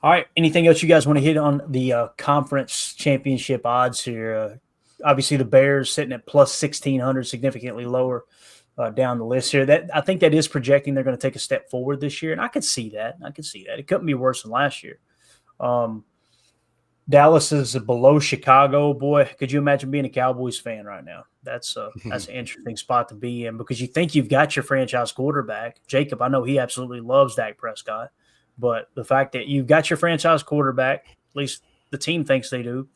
All right. Anything else you guys want to hit on the conference championship odds here? Obviously, the Bears sitting at plus 1,600, significantly lower down the list here. That I think that is projecting they're going to take a step forward this year, and I could see that. It couldn't be worse than last year. Dallas is below Chicago. Boy, could you imagine being a Cowboys fan right now? That's an interesting spot to be in because you think you've got your franchise quarterback. Jacob, I know he absolutely loves Dak Prescott, but the fact that you've got your franchise quarterback, at least the team thinks they do,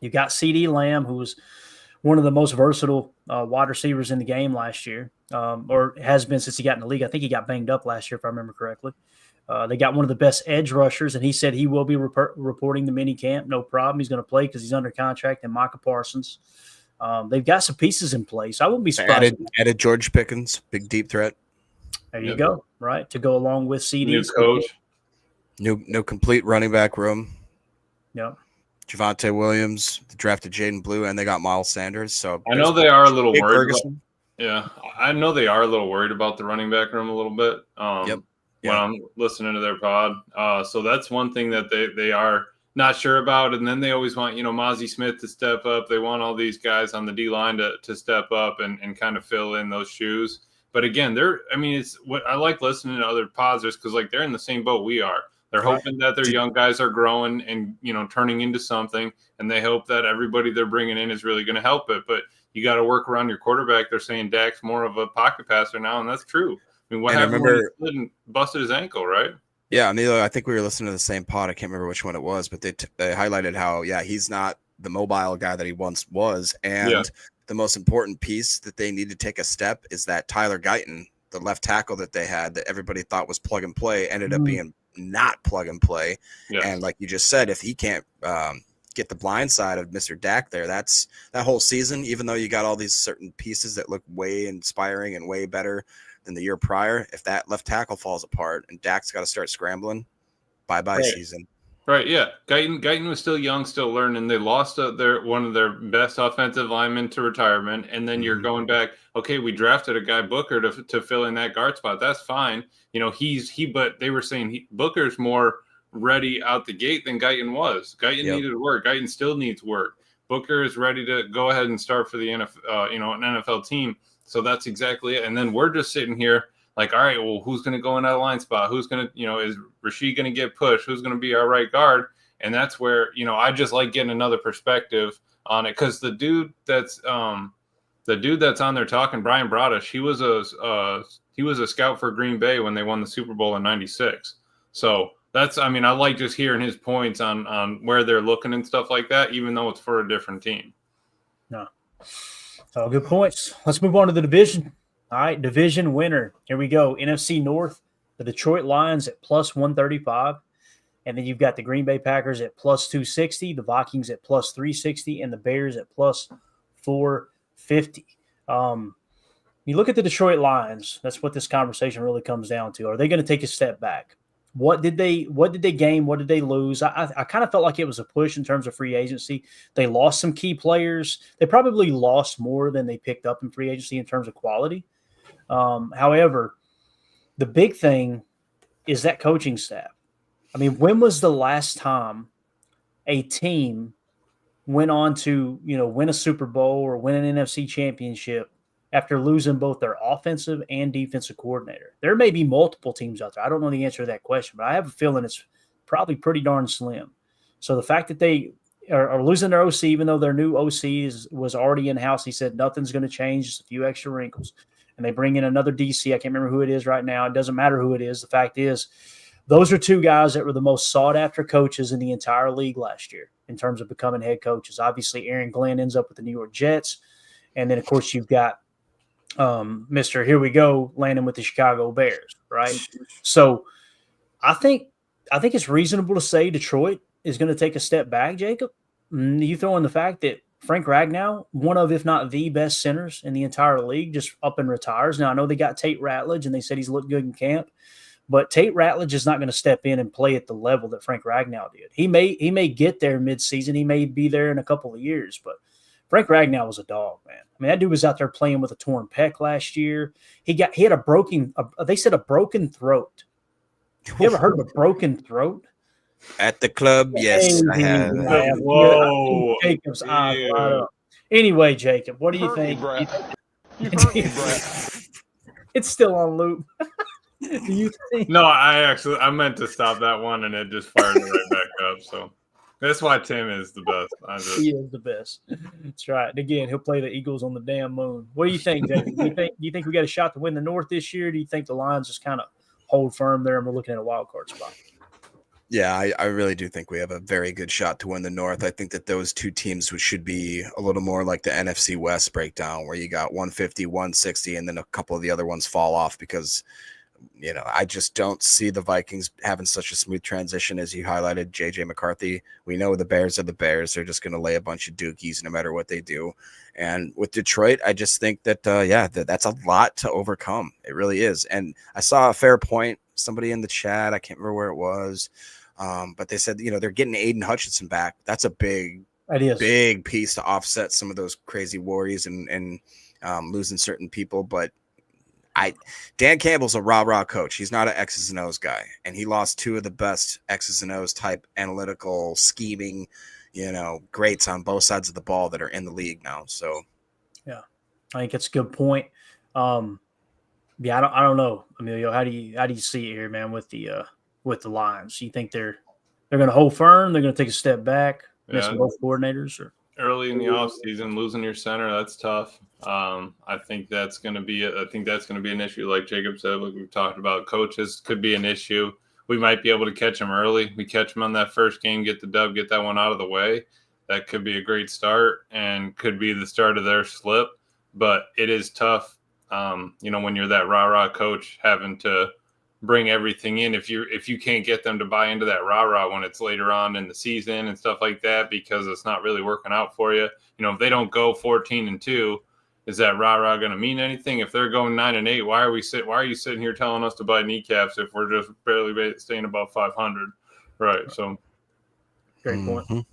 you've got CeeDee Lamb, who was one of the most versatile wide receivers in the game last year, or has been since he got in the league. I think he got banged up last year, if I remember correctly. They got one of the best edge rushers, and he said he will be reporting the mini camp. No problem. He's going to play because he's under contract, and Micah Parsons. They've got some pieces in place. I wouldn't be surprised. Added George Pickens, big deep threat. There you go, right, to go along with CeeDee. New coach. No complete running back room. Yep. Javonte Williams, drafted Jaden Blue, and they got Miles Sanders. So I know they are a little worried. Yeah, I know they are a little worried about the running back room a little bit. Yep. When I'm listening to their pod. So that's one thing that they are not sure about. And then they always want, Mozzie Smith to step up. They want all these guys on the D-line to step up and kind of fill in those shoes. But again, it's what I like listening to other pods because like they're in the same boat we are. They're hoping that their young guys are growing and, turning into something. And they hope that everybody they're bringing in is really going to help it. But you got to work around your quarterback. They're saying Dak's more of a pocket passer now, and that's true. I mean, what happened when he slid and busted his ankle, right? Yeah, I think we were listening to the same pod. I can't remember which one it was, but they highlighted how, he's not the mobile guy that he once was. And the most important piece that they need to take a step is that Tyler Guyton, the left tackle that they had that everybody thought was plug and play, ended up being not plug and play. Yeah. And like you just said, if he can't get the blind side of Mr. Dak there, that's that whole season, even though you got all these certain pieces that look way inspiring and way better than the year prior, if that left tackle falls apart and Dak's got to start scrambling, bye-bye season. Right, yeah. Guyton was still young, still learning. They lost one of their best offensive linemen to retirement, and then you're going back, okay, we drafted a guy, Booker, to fill in that guard spot. That's fine. But they were saying Booker's more ready out the gate than Guyton was. Guyton needed work. Guyton still needs work. Booker is ready to go ahead and start for the NFL, an NFL team. So that's exactly it. And then we're just sitting here like, all right, well, who's going to go in that line spot? Who's going to, is Rashid going to get pushed? Who's going to be our right guard? And that's where, I just like getting another perspective on it. Because the dude that's on there talking, Brian Bradish, he was a scout for Green Bay when they won the Super Bowl in '96. So I like just hearing his points on where they're looking and stuff like that, even though it's for a different team. No. Oh, good points. Let's move on to the division. All right, division winner. Here we go. NFC North, the Detroit Lions at plus 135. And then you've got the Green Bay Packers at plus 260, the Vikings at plus 360, and the Bears at plus 450. You look at the Detroit Lions, that's what this conversation really comes down to. Are they going to take a step back? What did they gain? What did they lose? I kind of felt like it was a push in terms of free agency. They lost some key players. They probably lost more than they picked up in free agency in terms of quality. However, the big thing is that coaching staff. I mean, when was the last time a team went on to, win a Super Bowl or win an NFC championship after losing both their offensive and defensive coordinator? There may be multiple teams out there. I don't know the answer to that question, but I have a feeling it's probably pretty darn slim. So the fact that they are losing their OC, even though their new OC was already in-house, he said nothing's going to change, just a few extra wrinkles. And they bring in another DC. I can't remember who it is right now. It doesn't matter who it is. The fact is, those are two guys that were the most sought-after coaches in the entire league last year in terms of becoming head coaches. Obviously, Aaron Glenn ends up with the New York Jets. And then, of course, you've got Mr. Here we go landing with the Chicago Bears, right? So I think it's reasonable to say Detroit is going to take a step back, Jacob. You throw in the fact that Frank Ragnow, one of, if not the best centers in the entire league, just up and retires. Now, I know they got Tate Ratledge, and they said he's looked good in camp. But Tate Ratledge is not going to step in and play at the level that Frank Ragnow did. He may get there midseason. He may be there in a couple of years, but Frank Ragnow was a dog, man. I mean, that dude was out there playing with a torn pec last year. He had a broken throat. You ever heard of a broken throat? At the club, yes, I have. Whoa. Jacob's eyes light up. Anyway, Jacob, what do you think? It's still on loop. Do you think? No, I meant to stop that one, and it just fired it right back up. So that's why Tim is the best. He is the best. That's right. And again, he'll play the Eagles on the damn moon. What do you think, David? Do you think we got a shot to win the North this year? Or do you think the Lions just kind of hold firm there and we're looking at a wild card spot? Yeah, I really do think we have a very good shot to win the North. I think that those two teams should be a little more like the NFC West breakdown, where you got 150, 160, and then a couple of the other ones fall off because, you know, I just don't see the Vikings having such a smooth transition as you highlighted, J.J. McCarthy. We know the Bears are the Bears. They're just going to lay a bunch of dookies no matter what they do. And with Detroit, I just think that, that's a lot to overcome. It really is. And I saw a fair point, somebody in the chat, I can't remember where it was, but they said, you know, they're getting Aiden Hutchinson back. That's a big piece to offset some of those crazy worries and losing certain people. But Dan Campbell's a rah-rah coach. He's not an X's and O's guy. And he lost two of the best X's and O's type analytical scheming, you know, greats on both sides of the ball that are in the league now. So, yeah, I think it's a good point. I don't know, Emilio. How do you see it here, man, with the Lions? You think they're going to hold firm? They're going to take a step back, miss both coordinators, or early in the offseason, losing your center, that's tough. I think that's going to be an issue, like Jacob said. Like we've talked about, coaches could be an issue. We might be able to catch them early. We catch them on that first game, get the dub, get that one out of the way. That could be a great start and could be the start of their slip. But it is tough, you know, when you're that rah-rah coach having to bring everything in. If you can't get them to buy into that rah-rah when it's later on in the season and stuff like that, because it's not really working out for you. You know, if they don't go 14-2, is that rah-rah going to mean anything? If they're going 9-8, why are you sitting here telling us to buy kneecaps if we're just barely staying above 500? Right. So great point.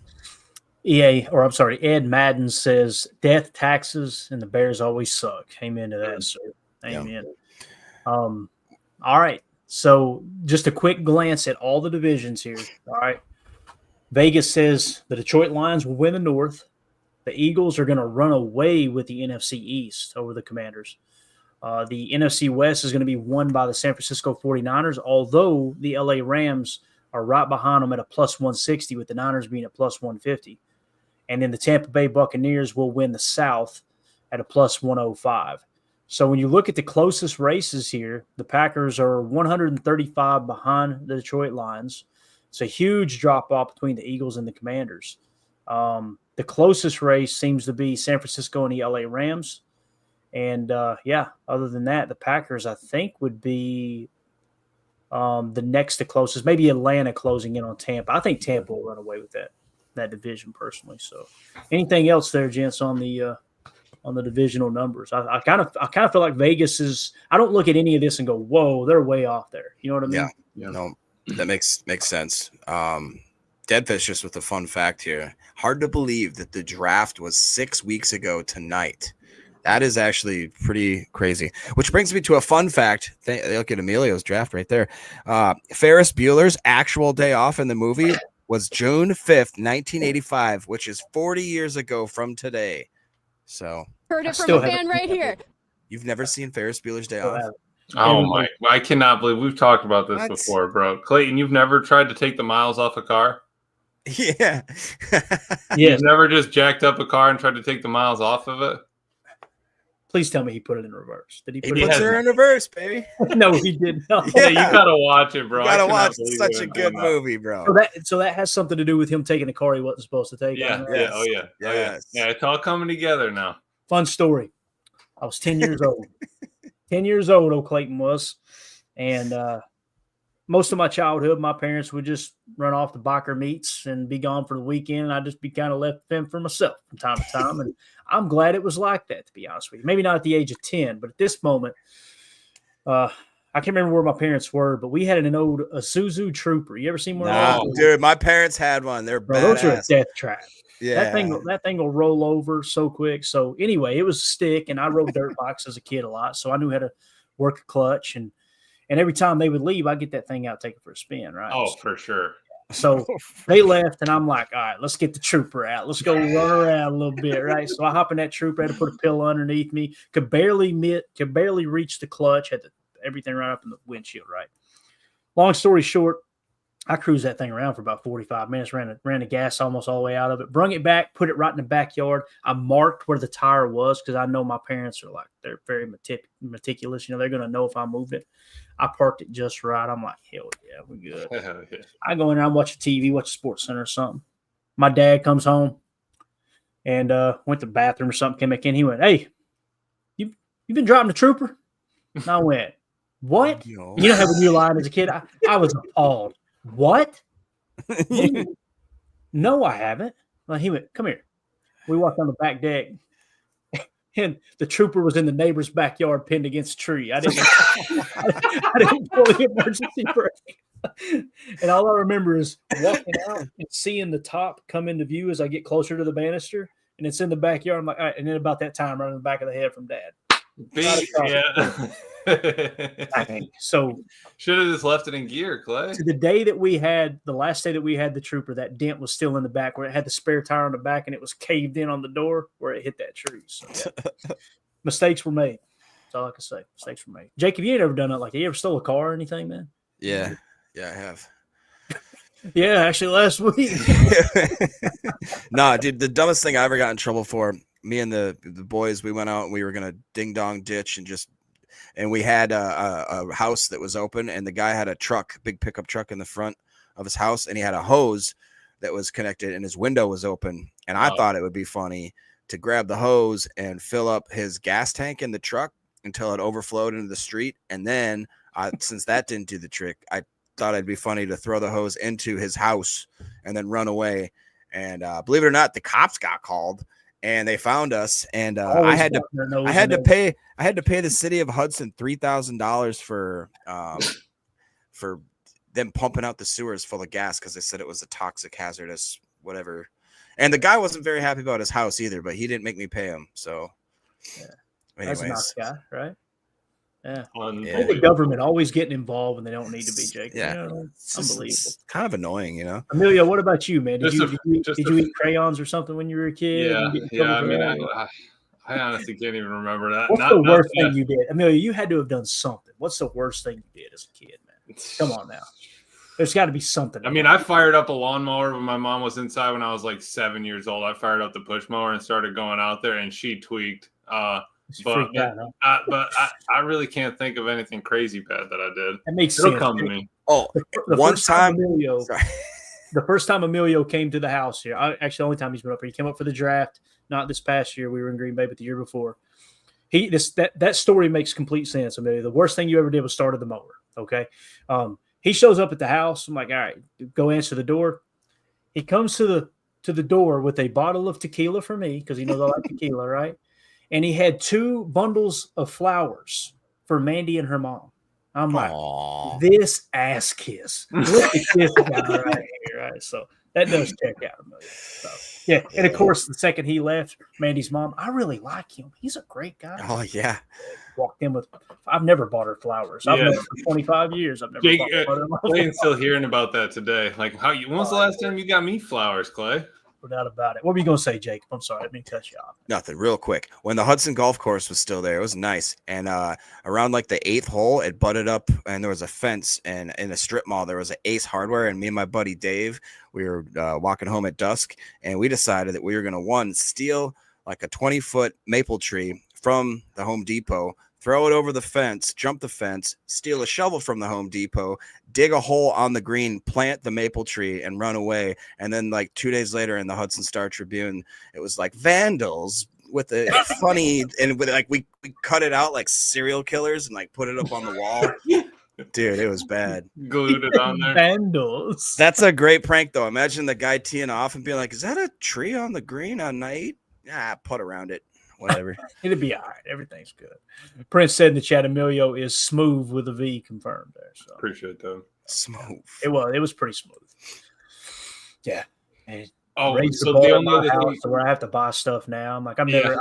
Ed Madden says death, taxes, and the Bears always suck. Amen to that, sir. Amen. Yeah. All right. So just a quick glance at all the divisions here. All right. Vegas says the Detroit Lions will win the North. The Eagles are going to run away with the NFC East over the Commanders. The NFC West is going to be won by the San Francisco 49ers, although the LA Rams are right behind them at a plus 160, with the Niners being at plus 150. And then the Tampa Bay Buccaneers will win the South at a plus 105. So when you look at the closest races here, the Packers are 135 behind the Detroit Lions. It's a huge drop-off between the Eagles and the Commanders. The closest race seems to be San Francisco and the LA Rams. And, other than that, the Packers, I think, would be the next to closest. Maybe Atlanta closing in on Tampa. I think Tampa will run away with that division personally. So anything else there, gents, on the divisional numbers? I kind of feel like Vegas is – I don't look at any of this and go, whoa, they're way off there. You know what I mean? Yeah. No, that makes sense. Deadfish, just with a fun fact here. Hard to believe that the draft was 6 weeks ago tonight. That is actually pretty crazy. Which brings me to a fun fact. Look at Emilio's draft right there. Ferris Bueller's actual day off in the movie was June 5th, 1985, which is 40 years ago from today. So heard it from a fan right here. You've never seen Ferris Bueller's Day So Off? Oh my! I cannot believe we've talked about this What? before, bro. Clayton, you've never tried to take the miles off a car? Yeah. Yes. You've never just jacked up a car and tried to take the miles off of it? Please tell me he put it in reverse. Did he He put puts it her in reverse, baby. No, he did not. Yeah. You gotta watch it, bro. You gotta I cannot watch. believe It's such we a went good down that. movie, bro. So that has something to do with him taking a car he wasn't supposed to take. Yeah, on, yeah, right? oh yeah, oh yeah, Yes. yeah. It's all coming together now. Fun story. I was 10 years old. 10 years old, old Clayton was. And most of my childhood, my parents would just run off to biker meets and be gone for the weekend. And I'd just be kind of left fend for myself from time to time. And I'm glad it was like that, to be honest with you. Maybe not at the age of 10, but at this moment, I can't remember where my parents were, but we had an old Isuzu Trooper. You ever seen one of those? Dude, my parents had one. They're Bro, those are a badass. death trap. Yeah. That thing will roll over so quick. So anyway, it was a stick, and I rode dirt bikes as a kid a lot, so I knew how to work a clutch. And every time they would leave, I get that thing out, take it for a spin, right? Oh, for sure. So they left, and I'm like, all right, let's get the Trooper out. Let's go run around a little bit, right? So I hop in that Trooper, had to put a pillow underneath me, could barely reach the clutch, had everything right up in the windshield, right? Long story short, I cruised that thing around for about 45 minutes, ran the gas almost all the way out of it, brung it back, put it right in the backyard. I marked where the tire was because I know my parents are like, they're very meticulous. You know, they're going to know if I moved it. I parked it just right. I'm like, hell yeah, we're good. Yeah. I go in there, I'm watching TV, watch Sports Center or something. My dad comes home and went to the bathroom or something, came back in. He went, hey, you been driving the Trooper? And I went, what? Yo. You know how when you're lying as a kid? I was appalled. What? No, I haven't. Well, he went, come here. We walked on the back deck, and the Trooper was in the neighbor's backyard pinned against a tree. I didn't pull the emergency brake. And all I remember is walking out and seeing the top come into view as I get closer to the banister, and it's in the backyard. I'm like, all right. And then about that time, right in the back of the head from Dad. Yeah. So Should have just left it in gear, Clay. to the day that we had, the last day that we had the Trooper, that dent was still in the back where it had the spare tire on the back and it was caved in on the door where it hit that tree. So yeah. Mistakes were made. That's all I can say. Mistakes were made. Jacob, you ain't ever done that like that. You ever stole a car or anything, man? Yeah, I have. Yeah, actually last week. Nah, dude, the dumbest thing I ever got in trouble for, me and the boys, we went out and we were gonna ding dong ditch and we had a house that was open, and the guy had a truck, big pickup truck in the front of his house, and he had a hose that was connected, and his window was open. And I thought it would be funny to grab the hose and fill up his gas tank in the truck until it overflowed into the street. And then, since that didn't do the trick, I thought it'd be funny to throw the hose into his house and then run away. And believe it or not, the cops got called. And they found us, and I had to pay the city of Hudson $3,000 for them pumping out the sewers full of gas because they said it was a toxic, hazardous, whatever. And the guy wasn't very happy about his house either, but he didn't make me pay him. So, yeah. Anyways. That's a nice guy, right? Yeah. Yeah. The government always getting involved when they don't need to be, Jake. Yeah. You know, It's unbelievable. kind of annoying, you know. Amelia, what about you, man? Did Just you eat crayons or something when you were a kid? Yeah. I mean, I honestly can't even remember that. What's the worst thing you did? Amelia, you had to have done something. What's the worst thing you did as a kid, man? Come on now. There's got to be something. I mean, I fired up a lawnmower when my mom was inside when I was like 7 years old. I fired up the push mower and started going out there, and she tweaked. But I really can't think of anything crazy bad that I did. That makes It'll sense. come to me. Oh, the first time Emilio came to the house here, actually the only time he's been up here, he came up for the draft. Not this past year, we were in Green Bay, but the year before. That story makes complete sense, Emilio. The worst thing you ever did was started the mower. Okay, he shows up at the house. I'm like, all right, go answer the door. He comes to the door with a bottle of tequila for me because he knows I like tequila, right? And he had 2 bundles of flowers for Mandy and her mom. I'm like, this ass kiss. Look at this guy right here, right? So that does check out a million. So, yeah. And of course, the second he left, Mandy's mom, I really like him. He's a great guy. Oh, yeah. Walked in with, I've never bought her flowers. I've known her for 25 years. I've never bought her flowers. Clayton's still hearing about that today. Like, when was the last time you got me flowers, Clay? No doubt about it. What were you going to say, Jacob? I'm sorry. I didn't mean to cut you off. Nothing. Real quick. When the Hudson Golf Course was still there, it was nice. And around like the 8th hole, it butted up, and there was a fence. And in a strip mall, there was an Ace Hardware. And me and my buddy Dave, we were walking home at dusk, and we decided that we were going to steal like a 20-foot maple tree from the Home Depot, throw it over the fence, jump the fence, steal a shovel from the Home Depot, dig a hole on the green, plant the maple tree, and run away. And then like 2 days later in the Hudson Star Tribune, it was like vandals with a funny, and with like we cut it out like serial killers and like put it up on the wall. Dude, it was bad. Glued it on there. Vandals. That's a great prank though. Imagine the guy teeing off and being like, is that a tree on the green on night? Yeah, put around it. Whatever. It'll be all right. Everything's good. Prince said in the chat, Emilio is smooth with a V confirmed there. So Appreciate that. Smooth. it was pretty smooth. Yeah. And raised so the the bar in only my other house thing, to where I have to buy stuff now. I'm like, Yeah.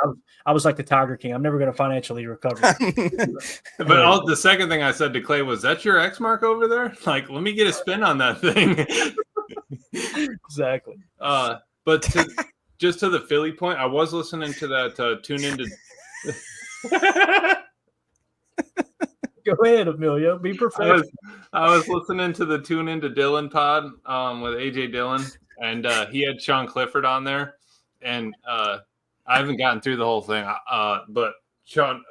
I was like the Tiger King. I'm never going to financially recover. but the second thing I said to Clay was, "That's your X mark over there? Like, let me get a spin on that thing." Exactly. But just to the Philly point, I was listening to that tune into. Go ahead, Emilio. Be professional. I was listening to the tune into Dylan pod with AJ Dillon, and he had Sean Clifford on there, and I haven't gotten through the whole thing, but Sean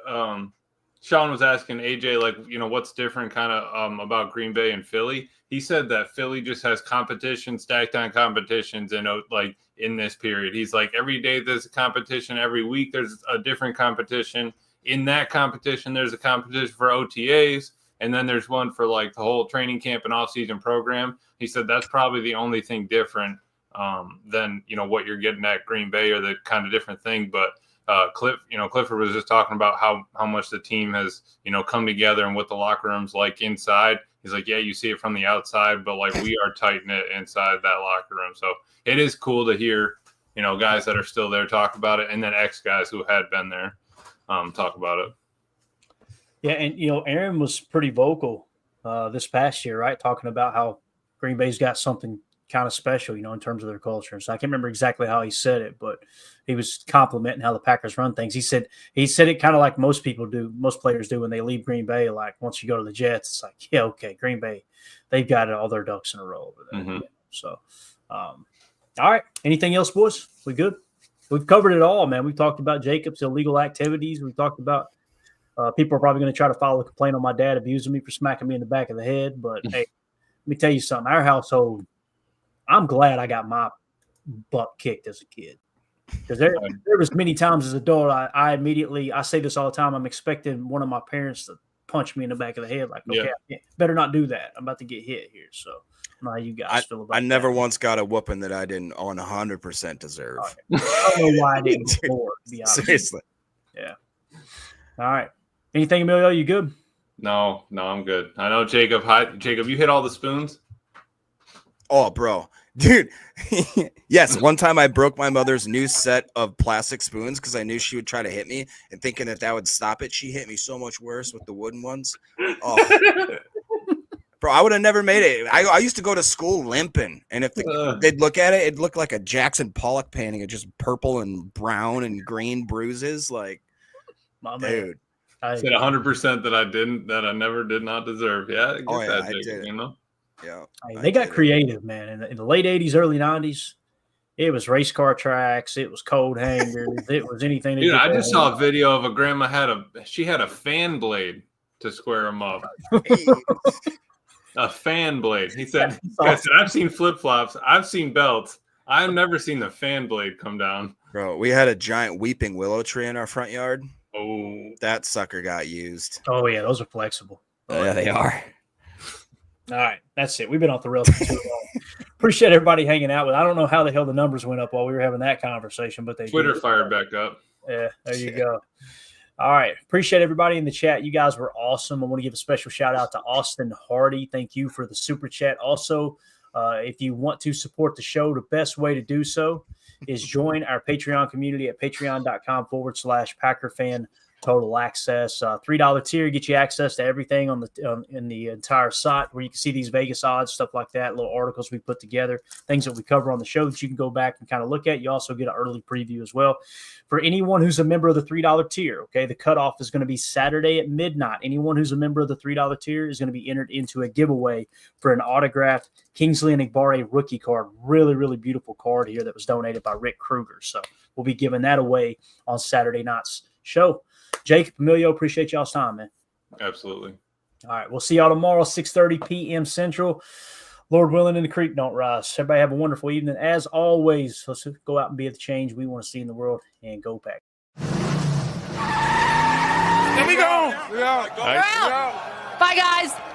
was asking AJ, like, what's different kind of about Green Bay and Philly. He said that Philly just has competition stacked on competitions, and like in this period, he's like, every day there's a competition, every week there's a different competition. In that competition, there's a competition for OTAs, and then there's one for like the whole training camp and off-season program. He said that's probably the only thing different than what you're getting at Green Bay, or the kind of different thing. But Clifford was just talking about how much the team has come together and what the locker room's like inside. He's like, yeah, you see it from the outside, but like we are tight knit inside that locker room. So it is cool to hear guys that are still there talk about it, and then ex guys who had been there talk about it. Yeah, and Aaron was pretty vocal this past year, right? Talking about how Green Bay's got something kind of special, in terms of their culture. So I can't remember exactly how he said it, but he was complimenting how the Packers run things. He said it kind of like most players do when they leave Green Bay. Like once you go to the Jets, it's like, yeah, okay, Green Bay, they've got all their ducks in a row over there. Mm-hmm. So, all right. Anything else, boys? We good? We've covered it all, man. We've talked about Jacob's illegal activities. We've talked about people are probably going to try to file a complaint on my dad abusing me for smacking me in the back of the head. But hey, let me tell you something. Our household, I'm glad I got my butt kicked as a kid. Because there was many times as an adult, I say this all the time, I'm expecting one of my parents to punch me in the back of the head. Like, okay, better not do that. I'm about to get hit here. So I don't know how you guys feel about I that. never once got a whooping that I didn't 100% deserve. Okay. I don't know why I didn't before, to be honest. Seriously. Yeah. All right. Anything, Emilio? You good? No, I'm good. I know Jacob. Hi, Jacob. You hit all the spoons? Oh, bro. Dude. Yes. One time I broke my mother's new set of plastic spoons because I knew she would try to hit me, and thinking that would stop it, she hit me so much worse with the wooden ones. Oh. Bro, I would have never made it. I used to go to school limping, and if they'd look at it, it'd look like a Jackson Pollock painting of just purple and brown and green bruises. Like, My dude. man. I said 100% that I never did not deserve. Yeah, Oh, yeah, that, I Jacob, did. Yeah. Hey, they got creative, man. In the late 80s, early 90s, it was race car tracks. It was cold hangers. It was anything. Dude, I just saw a video of a grandma had a fan blade to square them up. A fan blade. He said, I said, I've seen flip-flops. I've seen belts. I've never seen the fan blade come down. Bro, we had a giant weeping willow tree in our front yard. Oh, that sucker got used. Oh, yeah, those are flexible. Yeah, they are. All right, that's it. We've been off the rails for too long. Appreciate everybody hanging out with. I don't know how the hell the numbers went up while we were having that conversation, but they Twitter did. fired back up. Yeah, there you go. All right. Appreciate everybody in the chat. You guys were awesome. I want to give a special shout out to Austin Hardy. Thank you for the super chat. Also, if you want to support the show, the best way to do so is join our Patreon community at patreon.com/PackerFan total access. $3 tier gets you access to everything on the in the entire site, where you can see these Vegas odds, stuff like that, little articles we put together, things that we cover on the show that you can go back and kind of look at. You also get an early preview as well. For anyone who's a member of the $3 tier, okay, the cutoff is going to be Saturday at midnight. Anyone who's a member of the $3 tier is going to be entered into a giveaway for an autographed Kingsley Enagbare rookie card. Really, really beautiful card here that was donated by Rick Kruger. So we'll be giving that away on Saturday night's show. Jake, Emilio, appreciate y'all's time, man. Absolutely. All right, we'll see y'all tomorrow, 6:30 p.m. Central. Lord willing, and the creek don't rise. Everybody have a wonderful evening. As always, let's go out and be the change we want to see in the world, and go Pack. Here we go. We out. Bye, guys.